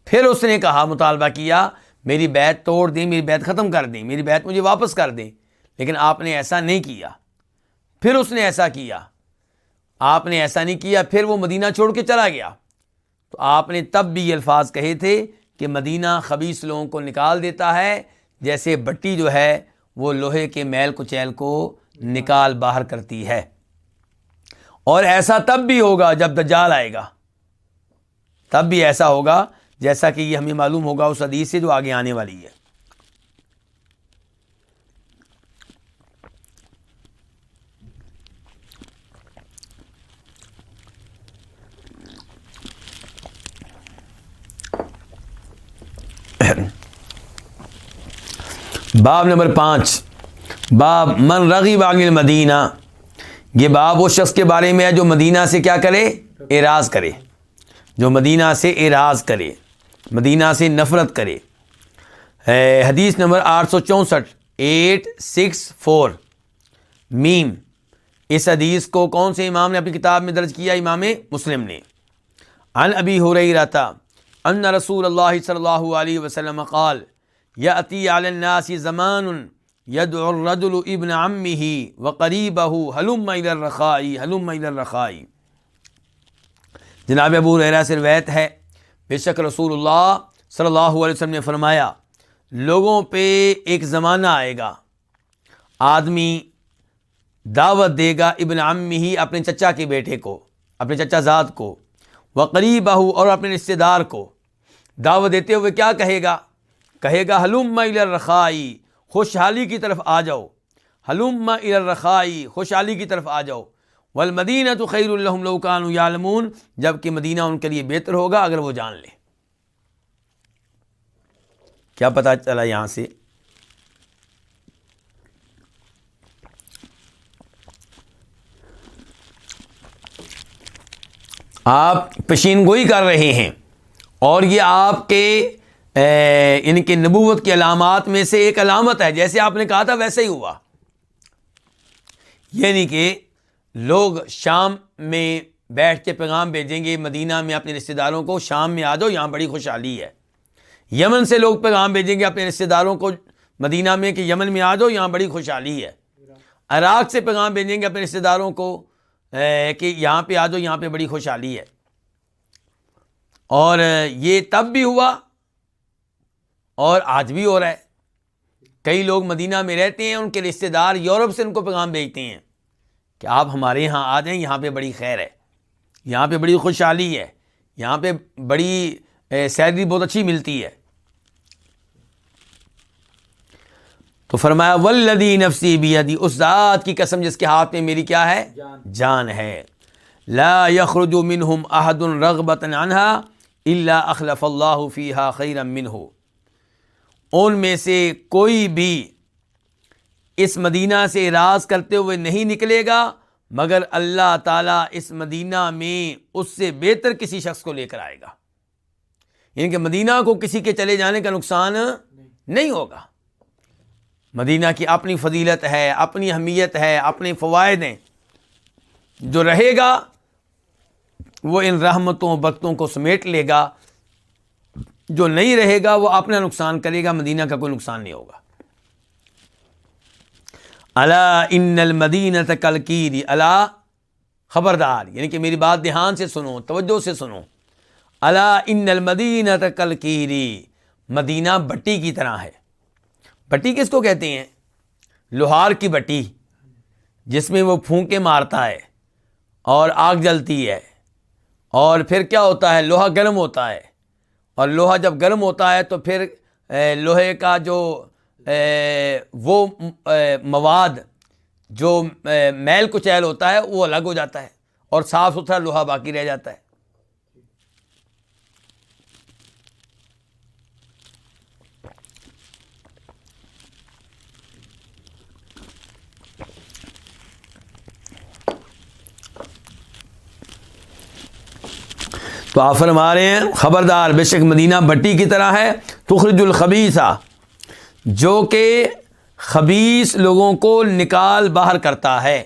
پھر اس نے کہا، مطالبہ کیا، میری بیعت توڑ دیں، میری بیعت ختم کر دیں، میری بیعت مجھے واپس کر دیں، لیکن آپ نے ایسا نہیں کیا۔ پھر اس نے ایسا کیا، آپ نے ایسا نہیں کیا، پھر وہ مدینہ چھوڑ کے چلا گیا۔ تو آپ نے تب بھی یہ الفاظ کہے تھے کہ مدینہ خبیث لوگوں کو نکال دیتا ہے، جیسے بٹی جو ہے وہ لوہے کے میل کچیل کو نکال باہر کرتی ہے۔ اور ایسا تب بھی ہوگا جب دجال آئے گا، تب بھی ایسا ہوگا، جیسا کہ یہ ہمیں معلوم ہوگا اس حدیث سے جو آگے آنے والی ہے۔ باب نمبر 5، باب من رغب عن المدینہ، یہ باب اس شخص کے بارے میں ہے جو مدینہ سے کیا کرے؟ اعراض کرے، جو مدینہ سے اعراض کرے، مدینہ سے نفرت کرے۔ حدیث نمبر 864، 864 میم۔ اس حدیث کو کون سے امام نے اپنی کتاب میں درج کیا؟ امام مسلم نے۔ عن ابی ہریرہ ان رسول اللہ صلی اللہ علیہ وسلم قال یأتی علی الناس زمان یدعو الرجل ابن عمہ وقریبہ ہلم الی الرخاء ہلم الی الرخاء۔ جناب ابو ہریرہ سے روایت ہے، بے شک رسول اللہ صلی اللہ علیہ وسلم نے فرمایا، لوگوں پہ ایک زمانہ آئے گا، آدمی دعوت دے گا ابن عمہ، اپنے چچا کے بیٹے کو، اپنے چچا زاد کو، وقریبہ اور اپنے رشتہ دار کو، دعوت دیتے ہوئے کیا کہے گا؟ کہے گا ہلم الی الرخاء، خوشحالی کی طرف آ جاؤ، ہلم الی الرخاء، خوشحالی کی طرف آ جاؤ، والمدینۃ خیر لہم لو کانوا یعلمون، جبکہ مدینہ ان کے لیے بہتر ہوگا اگر وہ جان لیں۔ کیا پتہ چلا یہاں سے؟ آپ پیشین گوئی کر رہے ہیں، اور یہ آپ کے ان کی نبوت کی علامات میں سے ایک علامت ہے، جیسے آپ نے کہا تھا ویسے ہی ہوا۔ یعنی کہ لوگ شام میں بیٹھ کے پیغام بھیجیں گے مدینہ میں اپنے رشتہ داروں کو، شام میں آ جاؤ یہاں بڑی خوشحالی ہے۔ یمن سے لوگ پیغام بھیجیں گے اپنے رشتہ داروں کو مدینہ میں کہ یمن میں آ جاؤ یہاں بڑی خوشحالی ہے۔ عراق سے پیغام بھیجیں گے اپنے رشتہ داروں کو کہ یہاں پہ آ جاؤ یہاں پہ بڑی خوشحالی ہے۔ اور یہ تب بھی ہوا اور آج بھی ہو رہا ہے۔ کئی لوگ مدینہ میں رہتے ہیں، ان کے رشتہ دار یورپ سے ان کو پیغام بھیجتے ہیں کہ آپ ہمارے یہاں آ جائیں، یہاں پہ بڑی خیر ہے، یہاں پہ بڑی خوشحالی ہے، یہاں پہ بڑی سیلری بہت اچھی ملتی ہے۔ تو فرمایا والذی نفسی بیدی، اس ذات کی قسم جس کے ہاتھ میں میری کیا ہے؟ جان ہے۔ لا یخرج منہم احد رغبۃ عنہا الا اخلف اللہ فیہا خیرا منہ، ان میں سے کوئی بھی اس مدینہ سے اعراض کرتے ہوئے نہیں نکلے گا مگر اللہ تعالیٰ اس مدینہ میں اس سے بہتر کسی شخص کو لے کر آئے گا۔ یعنی کہ مدینہ کو کسی کے چلے جانے کا نقصان نہیں ہوگا۔ مدینہ کی اپنی فضیلت ہے، اپنی اہمیت ہے، اپنے فوائد ہیں۔ جو رہے گا وہ ان رحمتوں برکتوں کو سمیٹ لے گا، جو نہیں رہے گا وہ اپنا نقصان کرے گا، مدینہ کا کوئی نقصان نہیں ہوگا۔ الا ان المدینۃ کالکیر، الا خبردار، یعنی کہ میری بات دھیان سے سنو، توجہ سے سنو۔ الا ان المدینۃ کالکیر، مدینہ بٹی کی طرح ہے۔ بٹی کس کو کہتے ہیں؟ لوہار کی بٹی، جس میں وہ پھونکے مارتا ہے اور آگ جلتی ہے، اور پھر کیا ہوتا ہے؟ لوہا گرم ہوتا ہے، اور لوہا جب گرم ہوتا ہے تو پھر لوہے کا جو وہ مواد جو میل کچیل ہوتا ہے وہ الگ ہو جاتا ہے، اور صاف ستھرا لوہا باقی رہ جاتا ہے۔ تو آپ فرما رہے ہیں خبردار، بے شک مدینہ بٹی کی طرح ہے، تخرج الخبیثہ، جو کہ خبیث لوگوں کو نکال باہر کرتا ہے۔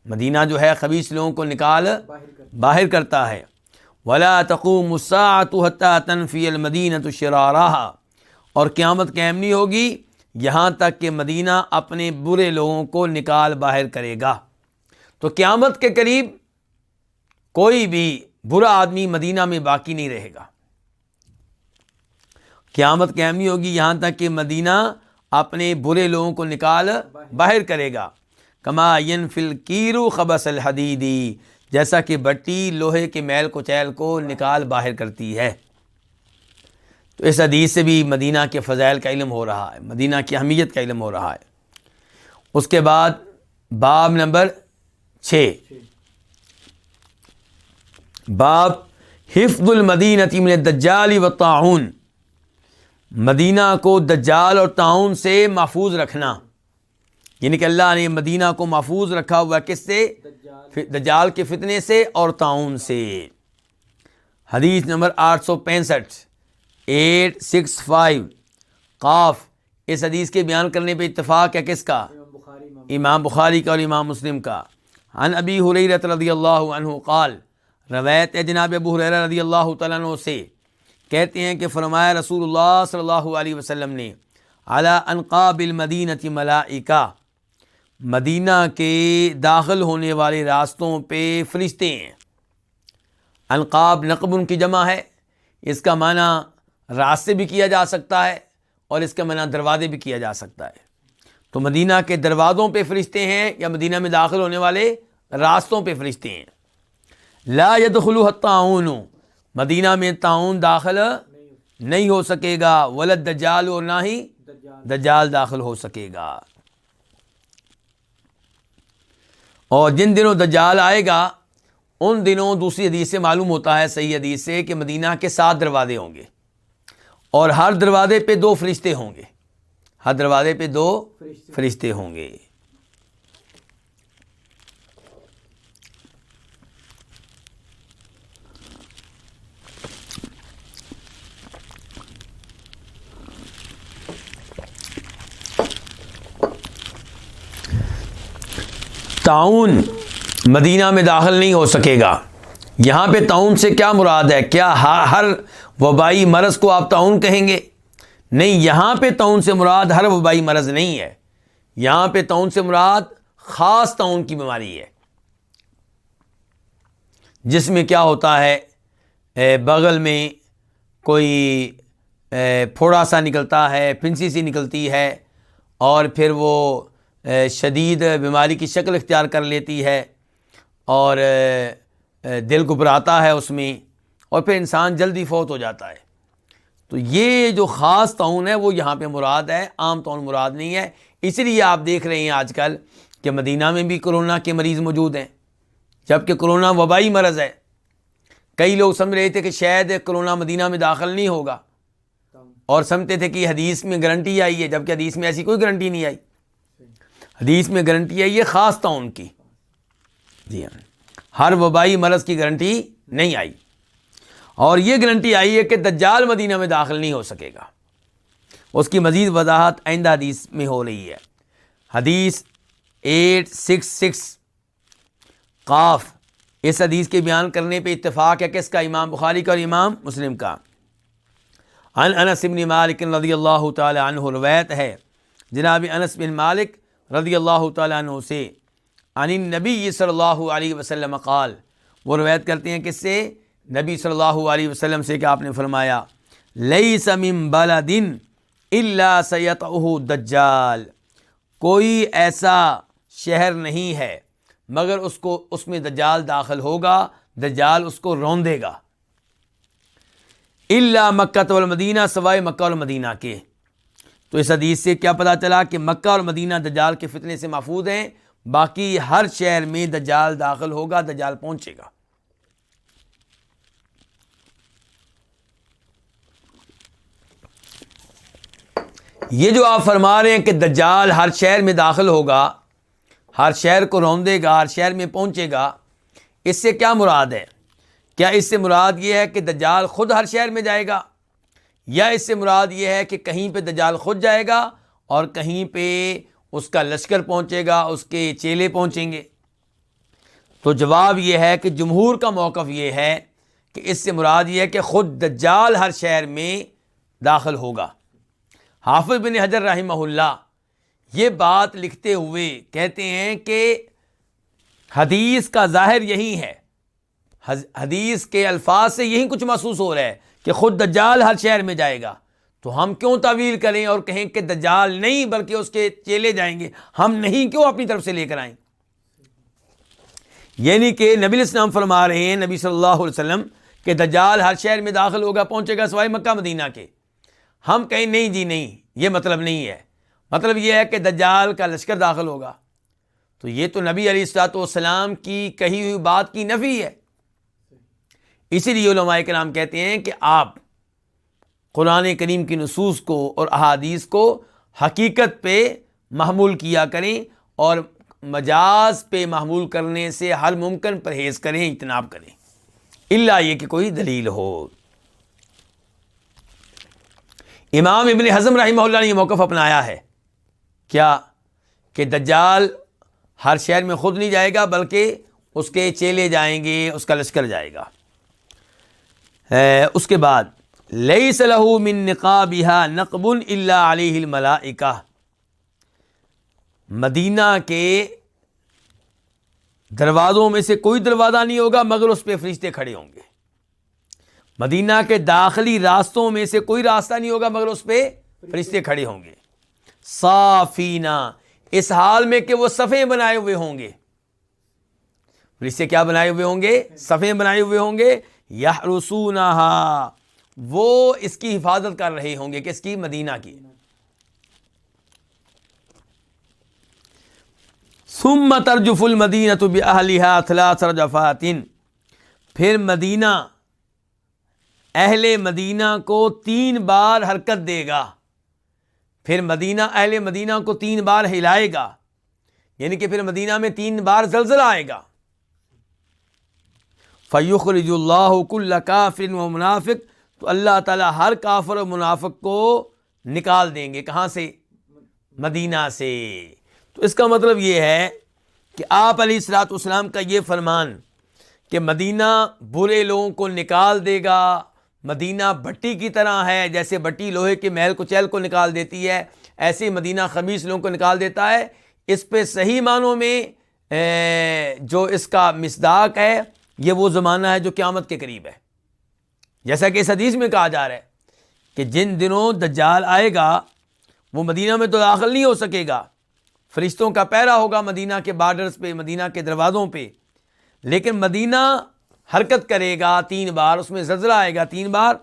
مدینہ جو ہے خبیث لوگوں کو نکال باہر کرتا ہے۔ ولا تقوم الساعة حتى تنفی المدینۃ شرارها، اور قیامت قائم نہیں ہوگی یہاں تک کہ مدینہ اپنے برے لوگوں کو نکال باہر کرے گا۔ تو قیامت کے قریب کوئی بھی برا آدمی مدینہ میں باقی نہیں رہے گا۔ قیامت قائم نہیں ہوگی یہاں تک کہ مدینہ اپنے برے لوگوں کو نکال باہر کرے گا۔ کما ینفی الکیر خبث الحدید، جیسا کہ بٹی لوہے کے میل کچیل کو نکال باہر کرتی ہے۔ تو اس حدیث سے بھی مدینہ کے فضائل کا علم ہو رہا ہے، مدینہ کی اہمیت کا علم ہو رہا ہے۔ اس کے بعد باب نمبر 6، باب حفظ المدینۃ من الدجال والطاعون، مدینہ کو دجال اور طاعون سے محفوظ رکھنا، یعنی کہ اللہ نے مدینہ کو محفوظ رکھا ہوا کس سے؟ دجال کے فتنے سے اور طاعون سے۔ حدیث نمبر 865 865 قاف، اس حدیث کے بیان کرنے پہ اتفاق ہے کس کا؟ امام بخاری کا اور امام مسلم کا۔ عن ابی ہریرہ رضی اللہ عنہ قال، روایت ہے جناب ابو ہریرہ رضی اللہ تعالیٰ عنہ سے، کہتے ہیں کہ فرمایا رسول اللہ صلی اللہ علیہ وسلم نے، علی انقاب المدینۃ ملائکہ، مدینہ کے داخل ہونے والے راستوں پہ فرشتے ہیں۔ انقاب نقب کی جمع ہے، اس کا معنی راستے بھی کیا جا سکتا ہے اور اس کا معنی دروازے بھی کیا جا سکتا ہے۔ تو مدینہ کے دروازوں پہ فرشتے ہیں یا مدینہ میں داخل ہونے والے راستوں پہ فرشتے ہیں۔ لا يدخلها الطاعون، مدینہ میں طاعون داخل نہیں ہو سکے گا، ولا الدجال، اور نہ ہی دجال داخل ہو سکے گا۔ اور جن دنوں دجال آئے گا ان دنوں دوسری حدیث سے معلوم ہوتا ہے، صحیح حدیث سے، کہ مدینہ کے 7 دروازے ہوں گے اور ہر دروازے پہ 2 فرشتے ہوں گے، ہر دروازے پہ 2 فرشتے ہوں گے۔ طاعون مدینہ میں داخل نہیں ہو سکے گا۔ یہاں پہ طاعون سے کیا مراد ہے؟ کیا ہر وبائی مرض کو آپ طاعون کہیں گے؟ نہیں، یہاں پہ طاعون سے مراد ہر وبائی مرض نہیں ہے، یہاں پہ طاعون سے مراد خاص طاعون کی بیماری ہے، جس میں کیا ہوتا ہے، بغل میں کوئی پھوڑا سا نکلتا ہے، پھنسی سی نکلتی ہے، اور پھر وہ شدید بیماری کی شکل اختیار کر لیتی ہے اور دل گھبراتا ہے اس میں، اور پھر انسان جلدی فوت ہو جاتا ہے۔ تو یہ جو خاص طاعون ہے وہ یہاں پہ مراد ہے، عام طاعون مراد نہیں ہے۔ اس لیے آپ دیکھ رہے ہیں آج کل کہ مدینہ میں بھی کرونا کے مریض موجود ہیں، جبکہ کرونا وبائی مرض ہے۔ کئی لوگ سمجھ رہے تھے کہ شاید کرونا مدینہ میں داخل نہیں ہوگا اور سمجھتے تھے کہ حدیث میں گارنٹی آئی ہے، جبکہ حدیث میں ایسی کوئی گارنٹی نہیں آئی۔ حدیث میں گارنٹی آئی ہے خاص طاعون کی، جی ہاں، ہر وبائی مرض کی گارنٹی نہیں آئی۔ اور یہ گارنٹی آئی ہے کہ دجال مدینہ میں داخل نہیں ہو سکے گا۔ اس کی مزید وضاحت آئندہ حدیث میں ہو رہی ہے۔ حدیث 866 قاف، اس حدیث کے بیان کرنے پہ اتفاق ہے کس کا؟ امام بخاری کا اور امام مسلم کا۔ عن انس بن مالک رضی اللہ تعالی عنہ، روایت ہے جناب انس بن مالک رضی اللہ تعالی عنہ سے، عن النبی صلی اللہ علیہ وسلم قال، وہ روایت کرتے ہیں کس سے؟ نبی صلی اللہ علیہ وسلم سے، کہ آپ نے فرمایا، لیس من بلد الا سیطعہ دجال، کوئی ایسا شہر نہیں ہے مگر اس میں دجال داخل ہوگا، دجال اس کو روندے گا۔ الا مکہ والمدینہ، سوائے مکہ اور مدینہ کے۔ تو اس حدیث سے کیا پتہ چلا کہ مکہ اور مدینہ دجال کے فتنے سے محفوظ ہیں، باقی ہر شہر میں دجال داخل ہوگا، دجال پہنچے گا۔ یہ جو آپ فرما رہے ہیں کہ دجال ہر شہر میں داخل ہوگا، ہر شہر کو روندے گا، ہر شہر میں پہنچے گا، اس سے کیا مراد ہے؟ کیا اس سے مراد یہ ہے کہ دجال خود ہر شہر میں جائے گا، یا اس سے مراد یہ ہے کہ کہیں پہ دجال خود جائے گا اور کہیں پہ اس کا لشکر پہنچے گا، اس کے چیلے پہنچیں گے؟ تو جواب یہ ہے کہ جمہور کا موقف یہ ہے کہ اس سے مراد یہ ہے کہ خود دجال ہر شہر میں داخل ہوگا۔ حافظ بن حجر رحمہ اللہ یہ بات لکھتے ہوئے کہتے ہیں کہ حدیث کا ظاہر یہی ہے، حدیث کے الفاظ سے یہی کچھ محسوس ہو رہا ہے کہ خود دجال ہر شہر میں جائے گا، تو ہم کیوں تعویل کریں اور کہیں کہ دجال نہیں بلکہ اس کے چیلے جائیں گے، ہم نہیں کیوں اپنی طرف سے لے کر آئیں؟ یعنی کہ نبی علیہ السلام فرما رہے ہیں، نبی صلی اللہ علیہ وسلم، کہ دجال ہر شہر میں داخل ہوگا، پہنچے گا سوائے مکہ مدینہ کے۔ ہم کہیں نہیں جی نہیں، یہ مطلب نہیں ہے، مطلب یہ ہے کہ دجال کا لشکر داخل ہوگا، تو یہ تو نبی علیہ الصلوۃ والسلام کی کہی ہوئی بات کی نفی ہے۔ اسی لیے علماء کرام کہتے ہیں کہ آپ قرآن کریم کی نصوص کو اور احادیث کو حقیقت پہ محمول کیا کریں اور مجاز پہ محمول کرنے سے ہر ممکن پرہیز کریں، اجتناب کریں، الا یہ کہ کوئی دلیل ہو۔ امام ابن حزم رحمہ اللہ نے یہ موقف اپنایا ہے، کیا کہ دجال ہر شہر میں خود نہیں جائے گا بلکہ اس کے چیلے جائیں گے، اس کا لشکر جائے گا۔ اس کے بعد لیس لہ من نقابها نقب الا علیہ الملائکہ، مدینہ کے دروازوں میں سے کوئی دروازہ نہیں ہوگا مگر اس پہ فرشتے کھڑے ہوں گے، مدینہ کے داخلی راستوں میں سے کوئی راستہ نہیں ہوگا مگر اس پہ فرشتے کھڑے ہوں گے، صافینہ، اس حال میں کہ وہ صفیں بنائے ہوئے ہوں گے۔ فرشتے کیا بنائے ہوئے ہوں گے؟ صفیں بنائے ہوئے ہوں گے، یحرسونہا، وہ اس کی حفاظت کر رہے ہوں گے، کس کی؟ مدینہ کی۔ ثم ترجف المدینۃ باہلھا ثلاث رجفات، پھر مدینہ اہل مدینہ کو 3 بار حرکت دے گا، پھر مدینہ اہل مدینہ کو 3 بار ہلائے گا، یعنی کہ پھر مدینہ میں 3 بار زلزلہ آئے گا۔ فَيُخْرِجُ اللَّهُ كُلَّ كَافِرٍ وَمُنَافِقٍ، تو اللہ تعالیٰ ہر کافر و منافق کو نکال دیں گے، کہاں سے؟ مدینہ سے۔ تو اس کا مطلب یہ ہے کہ آپ علیہ الصلوۃ والسلام کا یہ فرمان کہ مدینہ برے لوگوں کو نکال دے گا، مدینہ بھٹی کی طرح ہے، جیسے بھٹی لوہے کے محل کچیل کو نکال دیتی ہے، ایسے ہی مدینہ خبیث لوگوں کو نکال دیتا ہے، اس پہ صحیح معنوں میں جو اس کا مصداق ہے یہ وہ زمانہ ہے جو قیامت کے قریب ہے، جیسا کہ اس حدیث میں کہا جا رہا ہے کہ جن دنوں دجال آئے گا وہ مدینہ میں تو داخل نہیں ہو سکے گا، فرشتوں کا پہرا ہوگا مدینہ کے بارڈرز پہ، مدینہ کے دروازوں پہ، لیکن مدینہ حرکت کرے گا 3 بار، اس میں زلزلہ آئے گا 3 بار،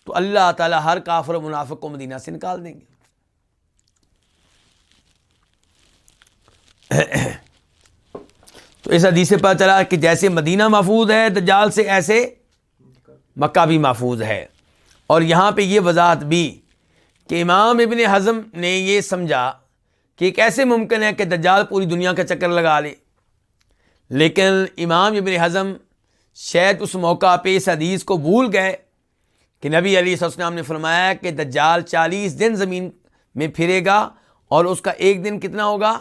تو اللہ تعالیٰ ہر کافر و منافق کو مدینہ سے نکال دیں گے۔ تو اس حدیث سے پتہ چلا کہ جیسے مدینہ محفوظ ہے دجال سے، ایسے مکہ بھی محفوظ ہے۔ اور یہاں پہ یہ وضاحت بھی کہ امام ابن حزم نے یہ سمجھا کہ کیسے ممکن ہے کہ دجال پوری دنیا کا چکر لگا لے، لیکن امام ابن حزم شاید اس موقع پہ اس حدیث کو بھول گئے کہ نبی علیہ السلام نے فرمایا کہ دجال 40 دن زمین میں پھرے گا، اور اس کا ایک دن کتنا ہوگا؟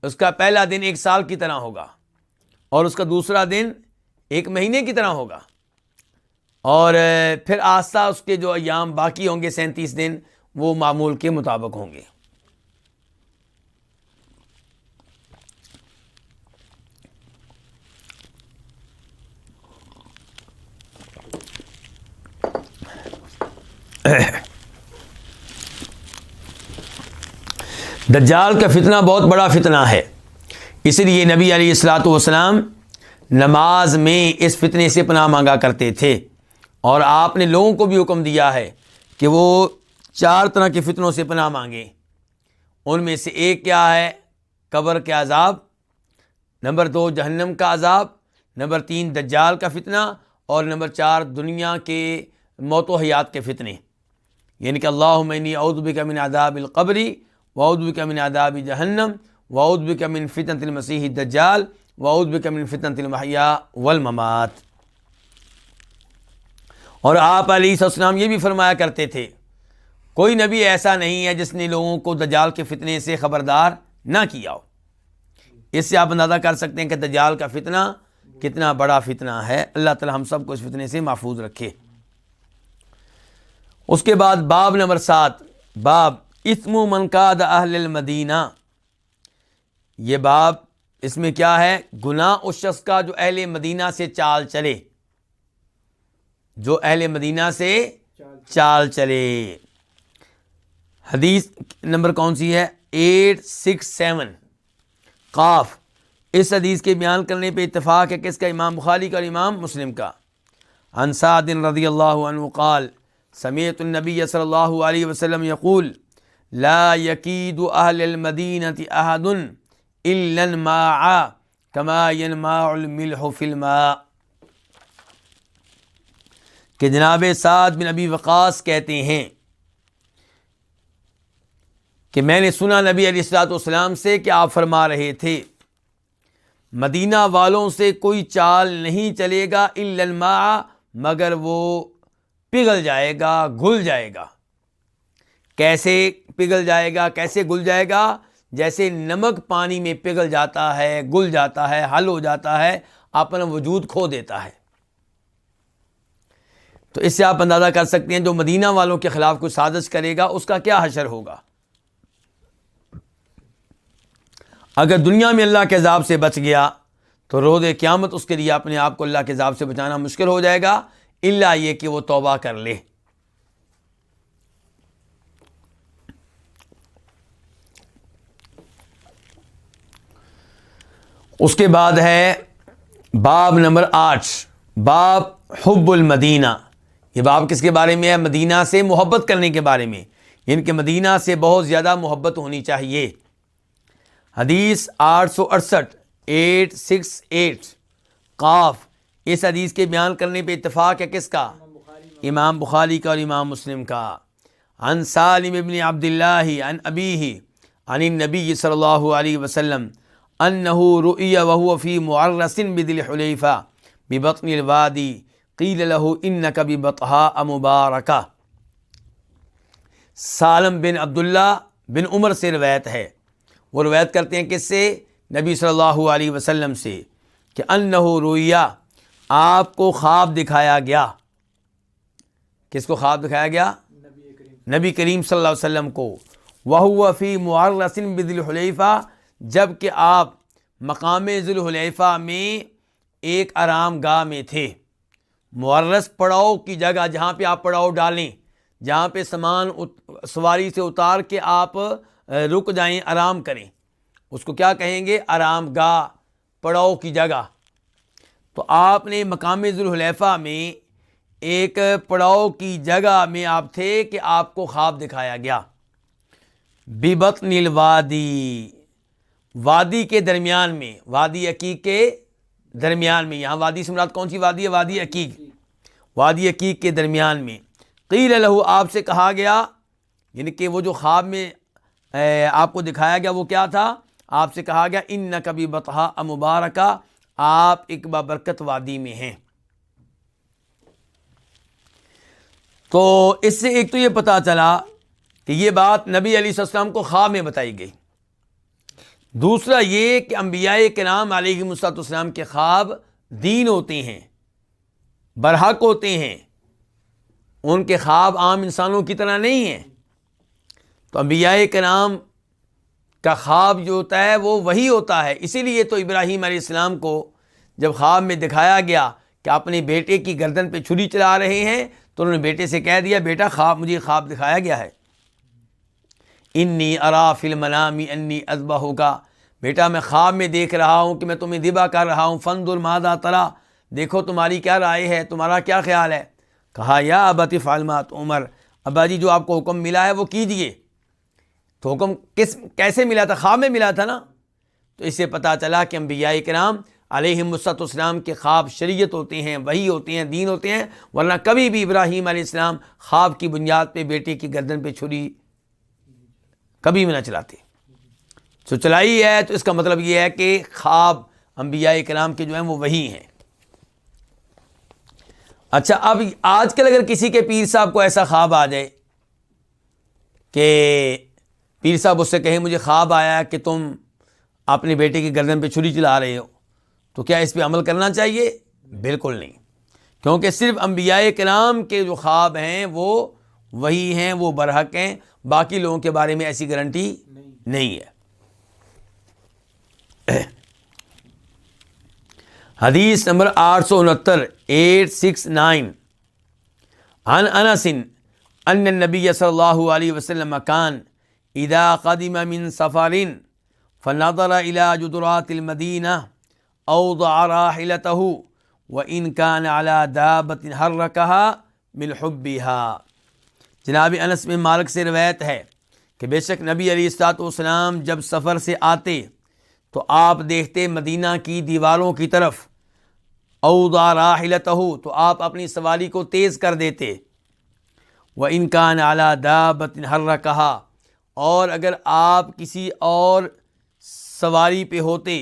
اس کا پہلا دن 1 سال کی طرح ہوگا، اور اس کا دوسرا دن 1 مہینے کی طرح ہوگا، اور پھر آہستہ اس کے جو ایام باقی ہوں گے 37 دن وہ معمول کے مطابق ہوں گے۔ دجال کا فتنہ بہت بڑا فتنہ ہے، اس لیے نبی علیہ الصلوۃ والسلام نماز میں اس فتنے سے پناہ مانگا کرتے تھے، اور آپ نے لوگوں کو بھی حکم دیا ہے کہ وہ 4 طرح کے فتنوں سے پناہ مانگیں۔ ان میں سے ایک کیا ہے؟ قبر کے عذاب، نمبر 2 جہنم کا عذاب، نمبر 3 دجال کا فتنہ، اور نمبر 4 دنیا کے موت و حیات کے فتنے، یعنی کہ اللہم انی اعوذ بک من عذاب القبر واعوذ بک من عذاب جہنم واعوذ بک من فتنۃ المسیح الدجال واعوذ بک من فتنۃ المحیا والممات۔ اور آپ علیہ السلام یہ بھی فرمایا کرتے تھے کوئی نبی ایسا نہیں ہے جس نے لوگوں کو دجال کے فتنے سے خبردار نہ کیا ہو۔ اس سے آپ اندازہ کر سکتے ہیں کہ دجال کا فتنہ کتنا بڑا فتنہ ہے. اللہ تعالی ہم سب کو اس فتنے سے محفوظ رکھے. اس کے بعد باب نمبر 7، باب اثم من قاد اہل المدینہ. یہ باب اس میں کیا ہے؟ گناہ اس شخص کا جو اہل مدینہ سے چال چلے، جو اہل مدینہ سے چال چلے. حدیث نمبر کون سی ہے؟ 867 قاف. اس حدیث کے بیان کرنے پہ اتفاق ہے کس کا؟ امام بخاری کا اور امام مسلم کا. عن سعد رضی اللہ عنہ قال سمعت النبی صلی اللہ علیہ وسلم یقول لا یکید اہل المدینہ احد الا الماء کما ینماع الملح فی الماء. کہ جناب سعد بن ابی وقاص کہتے ہیں کہ میں نے سنا نبی علیہ الصلوۃ والسلام سے کہ آپ فرما رہے تھے مدینہ والوں سے کوئی چال نہیں چلے گا الا الماء، مگر وہ پگھل جائے گا، گھل جائے گا. کیسے پگھل جائے گا، کیسے گھل جائے گا؟ جیسے نمک پانی میں پگھل جاتا ہے، گل جاتا ہے، حل ہو جاتا ہے، اپنا وجود کھو دیتا ہے. تو اس سے آپ اندازہ کر سکتے ہیں جو مدینہ والوں کے خلاف کوئی سازش کرے گا اس کا کیا حشر ہوگا. اگر دنیا میں اللہ کے عذاب سے بچ گیا تو روز قیامت اس کے لیے اپنے آپ کو اللہ کے عذاب سے بچانا مشکل ہو جائے گا، الا یہ کہ وہ توبہ کر لے. اس کے بعد ہے باب نمبر 8، باب حب المدینہ. یہ باب کس کے بارے میں ہے؟ مدینہ سے محبت کرنے کے بارے میں، یعنی کہ مدینہ سے بہت زیادہ محبت ہونی چاہیے. حدیث 868 قاف. اس حدیث کے بیان کرنے پہ اتفاق ہے کس کا؟ امام بخاری کا اور امام مسلم کا. عن سالم ابن عبداللہ عن ابیہ عن النبی صلی اللہ علیہ وسلم انہ رؤی وهو فی معرس بذی الحلیفہ ببطن الوادی قیل له انک ببطحاء مبارکہ. سالم بن عبداللہ بن عمر سے روایت ہے، وہ روایت کرتے ہیں کس سے؟ نبی صلی اللہ علیہ وسلم سے، کہ انہ رؤیا، آپ کو خواب دکھایا گیا. کس کو خواب دکھایا گیا؟ نبی کریم صلی اللہ علیہ وسلم کو. وَهُوَ فِي مُعَرَّسٍ بِذِي الْحُلَيْفَةِ، جب کہ آپ مقام ذی الحلیفہ میں ایک آرام گاہ میں تھے. معرس پڑاؤ کی جگہ، جہاں پہ آپ پڑاؤ ڈالیں، جہاں پہ سامان سواری سے اتار کے آپ رک جائیں، آرام کریں، اس کو کیا کہیں گے؟ آرام گاہ، پڑاؤ کی جگہ. تو آپ نے مقام ذی الحلیفہ میں ایک پڑاؤ کی جگہ میں آپ تھے کہ آپ کو خواب دکھایا گیا. ببطن الوادی، وادی کے درمیان میں، وادی عقیق کے درمیان میں. یہاں وادی سے مراد کون سی وادی ہے؟ وادی عقیق. وادی عقیق کے درمیان میں. قیل لہ، آپ سے کہا گیا، یعنی کہ وہ جو خواب میں آپ کو دکھایا گیا وہ کیا تھا؟ آپ سے کہا گیا انک ببطحاء مبارکہ، آپ ایک بابرکت وادی میں ہیں. تو اس سے ایک تو یہ پتا چلا کہ یہ بات نبی علیہ السلام کو خواب میں بتائی گئی. دوسرا یہ کہ انبیاء کرام علیہ السلام کے خواب دین ہوتے ہیں، برحق ہوتے ہیں، ان کے خواب عام انسانوں کی طرح نہیں ہیں. تو انبیاء کرام کا خواب جو ہوتا ہے وہ وہی ہوتا ہے. اسی لیے تو ابراہیم علیہ السلام کو جب خواب میں دکھایا گیا کہ اپنے بیٹے کی گردن پہ چھری چلا رہے ہیں تو انہوں نے بیٹے سے کہہ دیا بیٹا مجھے خواب دکھایا گیا ہے، انی ارا فی المنام انی اذبحک، بیٹا میں خواب میں دیکھ رہا ہوں کہ میں تمہیں ذبح کر رہا ہوں. فانظر ماذا تری، دیکھو تمہاری کیا رائے ہے، تمہارا کیا خیال ہے. کہا یا ابت افعل ما تؤمر، ابا جی جو آپ کو حکم ملا ہے وہ کیجیے. تو حکم کیسے ملا تھا؟ خواب میں ملا تھا نا. تو اس سے پتہ چلا کہ انبیاء کرام علیہم السلام کے خواب شریعت ہوتے ہیں، وحی ہوتے ہیں، دین ہوتے ہیں. ورنہ کبھی بھی ابراہیم علیہ السلام خواب کی بنیاد پہ بیٹے کی گردن پہ چھری کبھی بھی نہ چلاتے. تو چلائی ہے تو اس کا مطلب یہ ہے کہ خواب انبیاء کرام کے جو ہیں وہ وحی ہیں. اچھا، اب آج کل اگر کسی کے پیر صاحب کو ایسا خواب آ جائے کہ پیر صاحب اس سے کہیں مجھے خواب آیا کہ تم اپنے بیٹے کی گردن پہ چھری چلا رہے ہو، تو کیا اس پہ عمل کرنا چاہیے؟ بالکل نہیں، کیونکہ صرف انبیاء کرام کے جو خواب ہیں وہ وہی ہیں، وہ برحق ہیں، باقی لوگوں کے بارے میں ایسی گارنٹی نہیں ہے۔ حدیث نمبر 869 869 عن انس ان النبی صلی اللہ علیہ وسلم کان اذا قدم من سفر فنظر الى جدرات المدینہ اوضع راحلته وان كان على دابة حركها من حبها۔ جناب انس بن مالک سے روایت ہے کہ بے شک نبی علیہ الصلوۃ والسلام جب سفر سے آتے تو آپ دیکھتے مدینہ کی دیواروں کی طرف، اوضع راحلته تو آپ اپنی سواری کو تیز کر دیتے، وَإِن كَانَ عَلَى دَابَّةٍ حَرَّكَهَا اور اگر آپ کسی اور سواری پہ ہوتے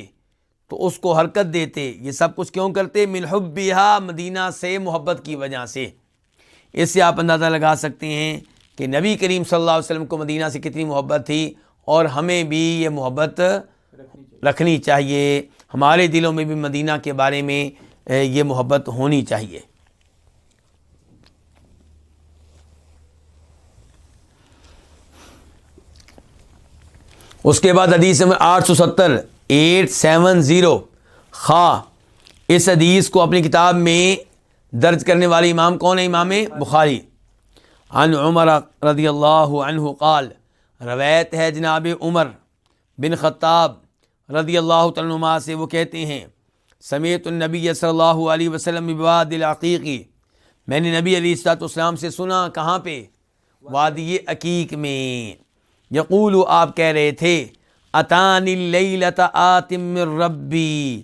تو اس کو حرکت دیتے۔ یہ سب کچھ کیوں کرتے؟ من حبها مدینہ سے محبت کی وجہ سے۔ اس سے آپ اندازہ لگا سکتے ہیں کہ نبی کریم صلی اللہ علیہ وسلم کو مدینہ سے کتنی محبت تھی، اور ہمیں بھی یہ محبت رکھنی چاہیے، ہمارے دلوں میں بھی مدینہ کے بارے میں یہ محبت ہونی چاہیے۔ اس کے بعد حدیث نمبر 870 870 خواہ اس حدیث کو اپنی کتاب میں درج کرنے والے امام کون ہے؟ امام بخاری۔ عن عمر رضی اللہ عنہ قال، روایت ہے جناب عمر بن خطاب رضی اللہ تعالیٰ عنہ سے، وہ کہتے ہیں سمیعت النبی صلی اللہ علیہ وسلم بوادی العقیق، میں نے نبی علیہ الصلوۃ والسلام سے سنا، کہاں پہ؟ وادی عقیق میں۔ یقول، آپ کہہ رہے تھے، اتانی اللیلۃ آت من ربی،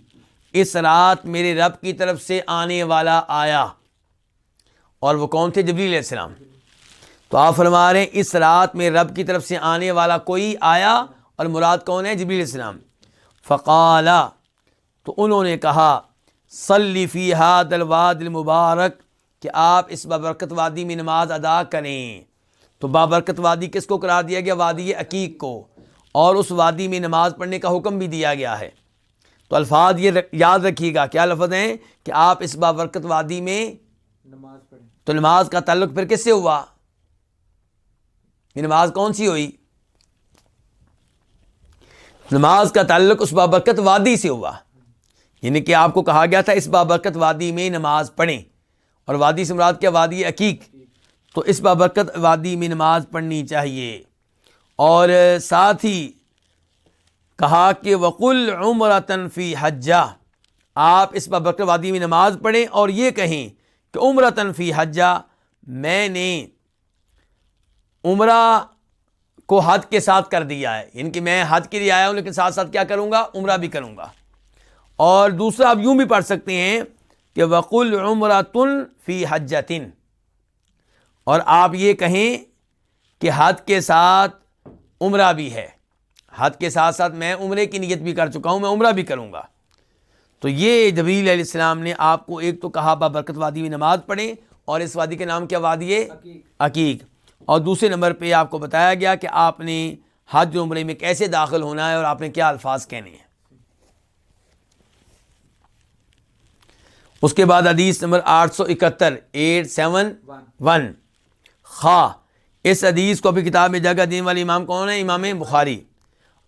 اس رات میرے رب کی طرف سے آنے والا آیا، اور وہ کون تھے؟ جبریل علیہ السلام۔ تو آپ فرما رہے ہیں اس رات میں رب کی طرف سے آنے والا کوئی آیا، اور مراد کون ہے؟ جبریل علیہ السلام۔ فقال، تو انہوں نے کہا، صلی فی ھذا الوادی المبارک، کہ آپ اس بابرکت وادی میں نماز ادا کریں۔ تو بابرکت وادی کس کو قرار دیا گیا؟ وادی عقیق کو، اور اس وادی میں نماز پڑھنے کا حکم بھی دیا گیا ہے۔ تو الفاظ یہ یاد رکھیے گا، کیا لفظ ہیں؟ کہ آپ اس بابرکت وادی میں نماز پڑھیں۔ تو نماز کا تعلق پھر کس سے ہوا؟ یہ نماز کون سی ہوئی؟ نماز کا تعلق اس بابرکت وادی سے ہوا، یعنی کہ آپ کو کہا گیا تھا اس بابرکت وادی میں نماز پڑھیں، اور وادی سے مراد کیا؟ وادی عقیق۔ تو اس بابرکت وادی میں نماز پڑھنی چاہیے، اور ساتھ ہی کہا کہ وقل عمرۃ فی حجہ، آپ اس بابرکت وادی میں نماز پڑھیں اور یہ کہیں کہ عمرۃ فی حجہ، میں نے عمرہ کو حج کے ساتھ کر دیا ہے، یعنی کہ میں حج کے لیے آیا ہوں لیکن ساتھ ساتھ کیا کروں گا؟ عمرہ بھی کروں گا۔ اور دوسرا آپ یوں بھی پڑھ سکتے ہیں کہ وقل عمرۃ فی حجۃ، اور آپ یہ کہیں کہ حج کے ساتھ عمرہ بھی ہے، حج کے ساتھ ساتھ میں عمرے کی نیت بھی کر چکا ہوں، میں عمرہ بھی کروں گا۔ تو یہ جبریل علیہ السلام نے آپ کو ایک تو کہا بابرکت وادی میں نماز پڑھیں، اور اس وادی کے نام کیا؟ وادی عقیق۔ اور دوسرے نمبر پہ آپ کو بتایا گیا کہ آپ نے حج عمرے میں کیسے داخل ہونا ہے، اور آپ نے کیا الفاظ کہنے ہیں۔ اس کے بعد حدیث نمبر 871 871 خواہ اس حدیث کو اپنی کتاب میں جگہ دینے والے امام کون ہیں؟ امام بخاری۔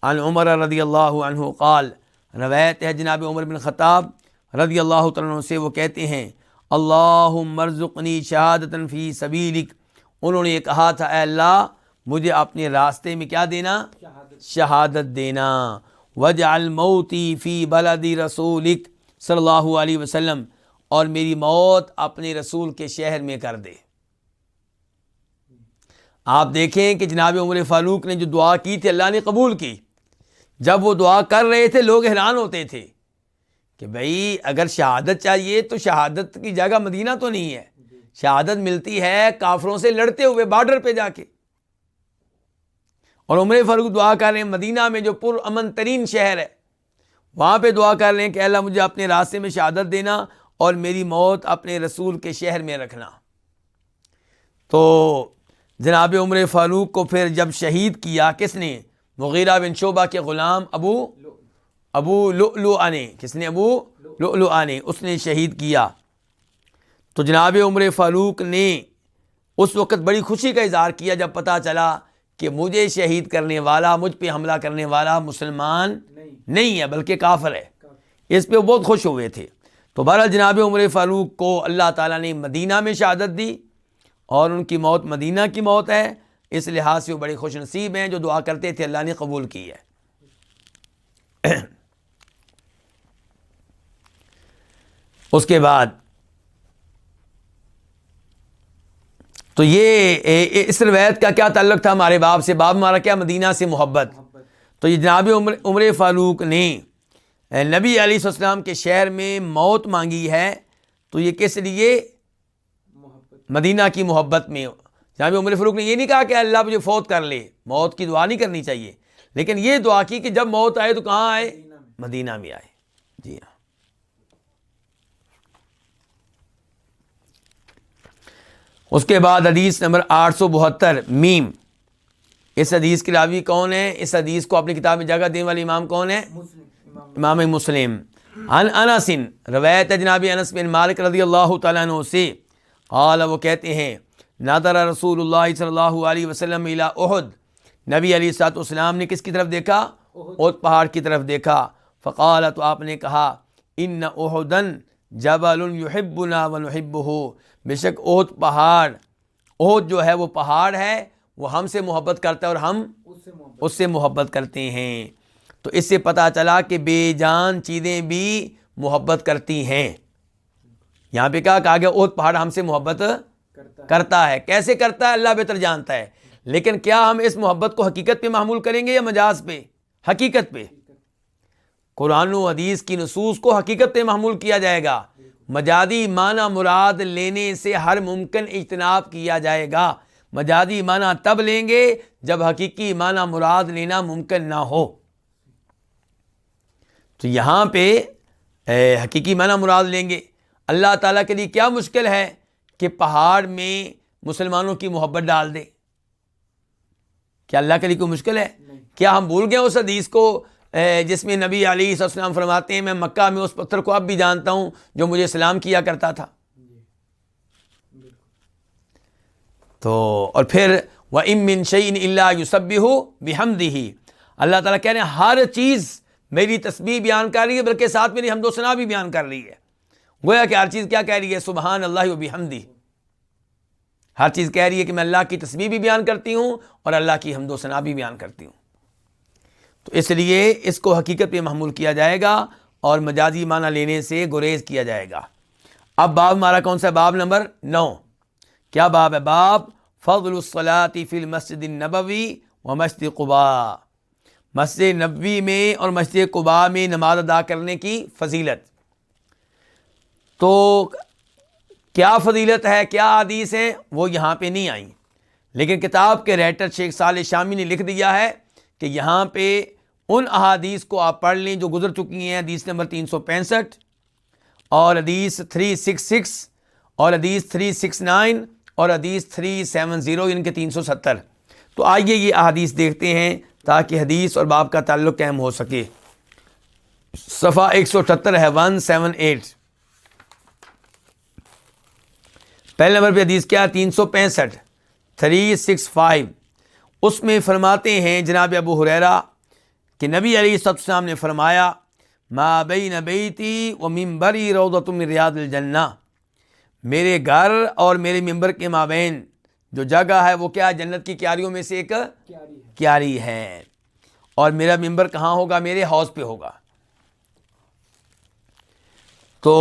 عن عمر رضی اللہ عنہ قال، روایت ہے جناب عمر بن خطاب رضی اللہ تعالیٰ عنہ سے، وہ کہتے ہیں اللہم ارزقنی شہادۃ فی سبیلک، انہوں نے یہ کہا تھا اے اللہ مجھے اپنے راستے میں کیا دینا؟ شہادت دینا۔ وجعل موتی فی بلد رسولک صلی اللہ علیہ وسلم، اور میری موت اپنے رسول کے شہر میں کر دے۔ آپ دیکھیں کہ جناب عمر فاروق نے جو دعا کی تھی اللہ نے قبول کی۔ جب وہ دعا کر رہے تھے لوگ حیران ہوتے تھے کہ بھائی اگر شہادت چاہیے تو شہادت کی جگہ مدینہ تو نہیں ہے، شہادت ملتی ہے کافروں سے لڑتے ہوئے بارڈر پہ جا کے، اور عمر فاروق دعا کر رہے ہیں مدینہ میں جو پر امن ترین شہر ہے، وہاں پہ دعا کر رہے ہیں کہ اللہ مجھے اپنے راستے میں شہادت دینا اور میری موت اپنے رسول کے شہر میں رکھنا۔ تو جناب عمر فاروق کو پھر جب شہید کیا کس نے؟ مغیرہ بن شعبہ کے غلام ابو لؤلؤ نے۔ کس نے؟ ابو لؤلؤہ نے، اس نے شہید کیا۔ تو جناب عمر فاروق نے اس وقت بڑی خوشی کا اظہار کیا جب پتہ چلا کہ مجھے شہید کرنے والا، مجھ پہ حملہ کرنے والا مسلمان نہیں ہے بلکہ کافر ہے۔ اس پہ وہ بہت خوش ہوئے تھے۔ تو بہرحال جناب عمر فاروق کو اللہ تعالیٰ نے مدینہ میں شہادت دی اور ان کی موت مدینہ کی موت ہے، اس لحاظ سے وہ بڑے خوش نصیب ہیں، جو دعا کرتے تھے اللہ نے قبول کی ہے۔ اس کے بعد تو یہ اس روایت کا کیا تعلق تھا ہمارے باب سے؟ باب ہمارا کیا؟ مدینہ سے محبت۔ تو یہ جناب عمر فاروق نے نبی علیہ السلام کے شہر میں موت مانگی ہے، تو یہ کس لیے؟ مدینہ کی محبت میں۔ جناب عمر فاروق نے یہ نہیں کہا کہ اللہ مجھے فوت کر لے، موت کی دعا نہیں کرنی چاہیے، لیکن یہ دعا کی کہ جب موت آئے تو کہاں آئے؟ مدینہ میں آئے۔ جی ہاں۔ اس کے بعد حدیث نمبر 872 میم۔ اس حدیث کے راوی کون ہے؟ اس حدیث کو اپنی کتاب میں جگہ دینے والے امام کون ہے؟ امام مسلم۔ عن انس، روایت ہے جناب انس بن مالک رضی اللہ تعالیٰ عنہ سے، قال، وہ کہتے ہیں، نظر رسول اللہ صلی اللہ علیہ وسلم الی احد، نبی علیہ الصلوۃ والسلام نے کس کی طرف دیکھا؟ احد پہاڑ کی طرف دیکھا۔ فقال، تو آپ نے کہا، ان احدا جبل یحبنا ونحبہ، بے شک احد پہاڑ، احد جو ہے وہ پہاڑ ہے، وہ ہم سے محبت کرتا ہے اور ہم اس سے محبت کرتے ہیں۔ تو اس سے پتہ چلا کہ بے جان چیزیں بھی محبت کرتی ہیں۔ یہاں پہ کہا گیا احد پہاڑ ہم سے محبت کرتا ہے۔ کیسے کرتا ہے اللہ بہتر جانتا ہے، لیکن کیا ہم اس محبت کو حقیقت پہ معمول کریں گے یا مجاز پہ؟ حقیقت پہ۔ قرآن و حدیث کی نصوص کو حقیقت پہ معمول کیا جائے گا، مجازی معنی مراد لینے سے ہر ممکن اجتناب کیا جائے گا۔ مجازی معنی تب لیں گے جب حقیقی معنی مراد لینا ممکن نہ ہو۔ تو یہاں پہ حقیقی معنی مراد لیں گے۔ اللہ تعالیٰ کے لیے کیا مشکل ہے کہ پہاڑ میں مسلمانوں کی محبت ڈال دے؟ کیا اللہ کے لیے کوئی مشکل ہے؟ کیا ہم بھول گئے اس حدیث کو جس میں نبی علیہ السلام فرماتے ہیں، میں مکہ میں اس پتھر کو اب بھی جانتا ہوں جو مجھے سلام کیا کرتا تھا؟ تو اور پھر وَإِن مِّن شَيْءٍ إِلَّا يُسَبِّحُ بِحَمْدِهِ، اللہ تعالیٰ کہہ رہے ہیں ہر چیز میری تسبیح بیان کر رہی ہے، بلکہ ساتھ میری حمد و ثنا بھی بیان کر رہی ہے۔ گویا کہ ہر چیز کیا کہہ رہی ہے؟ سبحان اللہ و بحمدہ۔ ہر چیز کہہ رہی ہے کہ میں اللہ کی تسبیح بھی بیان کرتی ہوں اور اللہ کی حمد و ثنا بھی بیان کرتی ہوں۔ تو اس لیے اس کو حقیقت پہ محمول کیا جائے گا اور مجازی معنی لینے سے گریز کیا جائے گا۔ اب باب ہمارا کون سا؟ باب نمبر 9۔ کیا باب ہے؟ باب فضل الصلاۃ فی المسجد النبوی و مسجد قباء، مسجد نبوی میں اور مسجد قباء میں نماز ادا کرنے کی فضیلت۔ تو کیا فضیلت ہے، کیا حدیث ہیں، وہ یہاں پہ نہیں آئیں، لیکن کتاب کے رائٹر شیخ صالح شامی نے لکھ دیا ہے کہ یہاں پہ ان احادیث کو آپ پڑھ لیں جو گزر چکی ہیں، حدیث نمبر 365 اور حدیث 366 اور حدیث 369 اور حدیث 370، ان کے 370۔ تو آئیے یہ احادیث دیکھتے ہیں تاکہ حدیث اور باب کا تعلق قائم ہو سکے۔ صفحہ 178 ہے، 178۔ پہلے نمبر پہ حدیث کیا؟ 365، 365۔ اس میں فرماتے ہیں جناب ابو ہریرہ کہ نبی علیہ السلام نے فرمایا، ما بین بیتی و منبری روضۃ من ریاض الجنہ، میرے گھر اور میرے ممبر کے مابین جو جگہ ہے وہ کیا؟ جنت کی کیاریوں میں سے ایک کیاری ہے۔ اور میرا ممبر کہاں ہوگا؟ میرے حوض پہ ہوگا۔ تو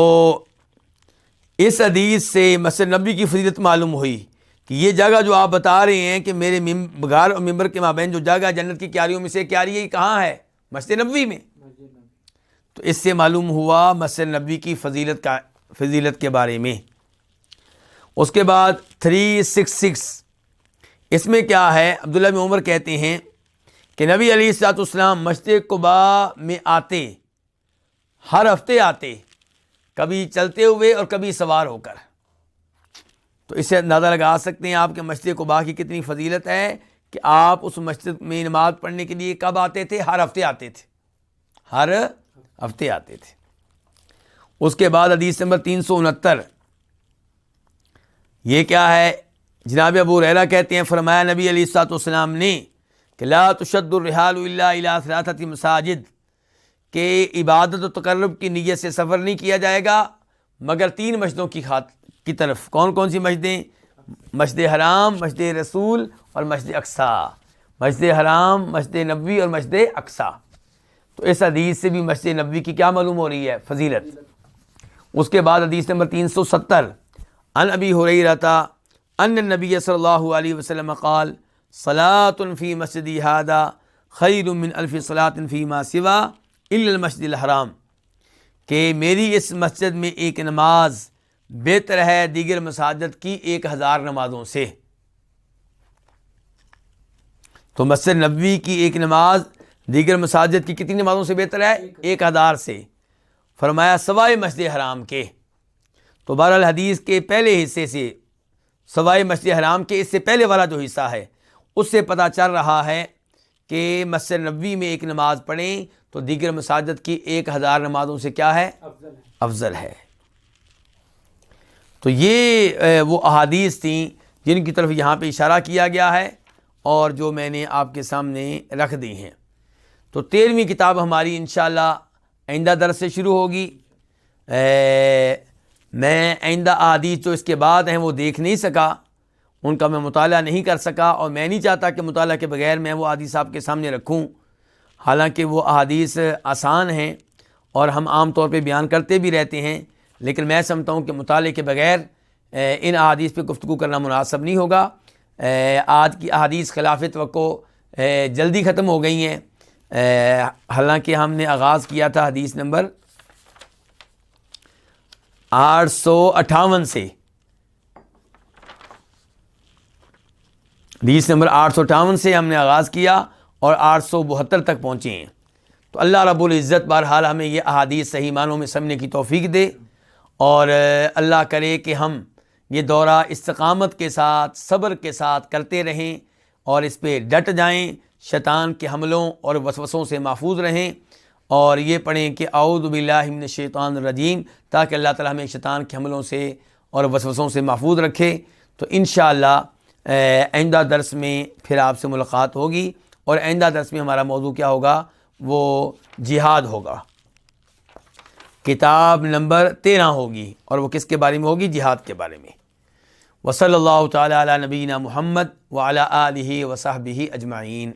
اس حدیث سے مسجد نبوی کی فضیلت معلوم ہوئی کہ یہ جگہ جو آپ بتا رہے ہیں کہ میرے گھر اور ممبر کے مابین جو جگہ جنت کی کیاریوں میں سے کیاری ہے، یہ کہاں ہے؟ مسجد نبوی میں۔ تو اس سے معلوم ہوا مسجد نبوی کی فضیلت کے بارے میں۔ اس کے بعد 366، اس میں کیا ہے؟ عبداللہ بن عمر کہتے ہیں کہ نبی علیہ الصلوۃ والسلام مسجد قباء میں آتے، ہر ہفتے آتے، کبھی چلتے ہوئے اور کبھی سوار ہو کر۔ تو اس سے اندازہ لگا سکتے ہیں آپ کہ مسجد قباء کی کتنی فضیلت ہے کہ آپ اس مسجد میں نماز پڑھنے کے لیے کب آتے تھے؟ ہر ہفتے آتے تھے، ہر ہفتے آتے تھے۔ اس کے بعد حدیث نمبر 369، یہ کیا ہے؟ جناب ابو ہریرہ کہتے ہیں فرمایا نبی علیہ الصلوۃ والسلام نے کہ لا تشد الرحال الا الى ثلاثه مساجد، کہ عبادت و تقرب کی نیت سے سفر نہیں کیا جائے گا مگر 3 مسجدوں کی طرف۔ کون کون سی مسجدیں؟ مسجد حرام، مسجد رسول اور مسجد اقصیٰ۔ مسجد حرام، مسجد نبوی اور مسجد اقصیٰ۔ تو اس حدیث سے بھی مسجد نبوی کی کیا معلوم ہو رہی ہے؟ فضیلت۔ اس کے بعد حدیث نمبر 370، عن ابی ہریرہ ان النبی صلی اللہ علیہ وسلم قال صلاۃ فی مسجدی ھذا خیر من الف صلاۃ فیما سوا الا المسجد الحرام، کہ میری اس مسجد میں ایک نماز بہتر ہے دیگر مساجد کی 1000 نمازوں سے۔ تو مسجد نبوی کی ایک نماز دیگر مساجد کی کتنی نمازوں سے بہتر ہے؟ 1000 سے، فرمایا سوائے مسجد حرام کے۔ تو بہرحال حدیث کے پہلے حصے سے، سوائے مسجد حرام کے اس سے پہلے والا جو حصہ ہے اس سے پتہ چل رہا ہے کہ مسجد نبوی میں ایک نماز پڑھیں تو دیگر مساجد کی 1000 نمازوں سے کیا ہے؟ افضل ہے۔ تو یہ وہ احادیث تھیں جن کی طرف یہاں پہ اشارہ کیا گیا ہے اور جو میں نے آپ کے سامنے رکھ دی ہیں۔ تو 13ویں کتاب ہماری انشاءاللہ آئندہ درس سے شروع ہوگی۔ میں آئندہ احادیث جو اس کے بعد ہیں وہ دیکھ نہیں سکا، ان کا میں مطالعہ نہیں کر سکا، اور میں نہیں چاہتا کہ مطالعہ کے بغیر میں وہ احادیث آپ کے سامنے رکھوں، حالانکہ وہ احادیث آسان ہیں اور ہم عام طور پہ بیان کرتے بھی رہتے ہیں، لیکن میں سمجھتا ہوں کہ مطالعے کے بغیر ان احادیث پہ گفتگو کرنا مناسب نہیں ہوگا۔ آج کی احادیث خلاف توقع جلدی ختم ہو گئی ہیں، حالانکہ ہم نے آغاز کیا تھا حدیث نمبر 858 سے، حدیث نمبر 858 سے ہم نے آغاز کیا اور 872 تک پہنچے ہیں۔ تو اللہ رب العزت بہرحال ہمیں یہ احادیث صحیح معنوں میں سمجھنے کی توفیق دے، اور اللہ کرے کہ ہم یہ دورہ استقامت کے ساتھ، صبر کے ساتھ کرتے رہیں اور اس پہ ڈٹ جائیں، شیطان کے حملوں اور وسوسوں سے محفوظ رہیں، اور یہ پڑھیں کہ اعوذ باللہ من الشیطان الرجیم، تاکہ اللہ تعالیٰ ہمیں شیطان کے حملوں سے اور وسوسوں سے محفوظ رکھے۔ تو انشاءاللہ آئندہ درس میں پھر آپ سے ملاقات ہوگی، اور آئندہ درس میں ہمارا موضوع کیا ہوگا؟ وہ جہاد ہوگا، کتاب نمبر 13 ہوگی، اور وہ کس کے بارے میں ہوگی؟ جہاد کے بارے میں۔ وصلی اللہ تعالی علی نبینا محمد وعلی آلہ وصحبہ اجمعین۔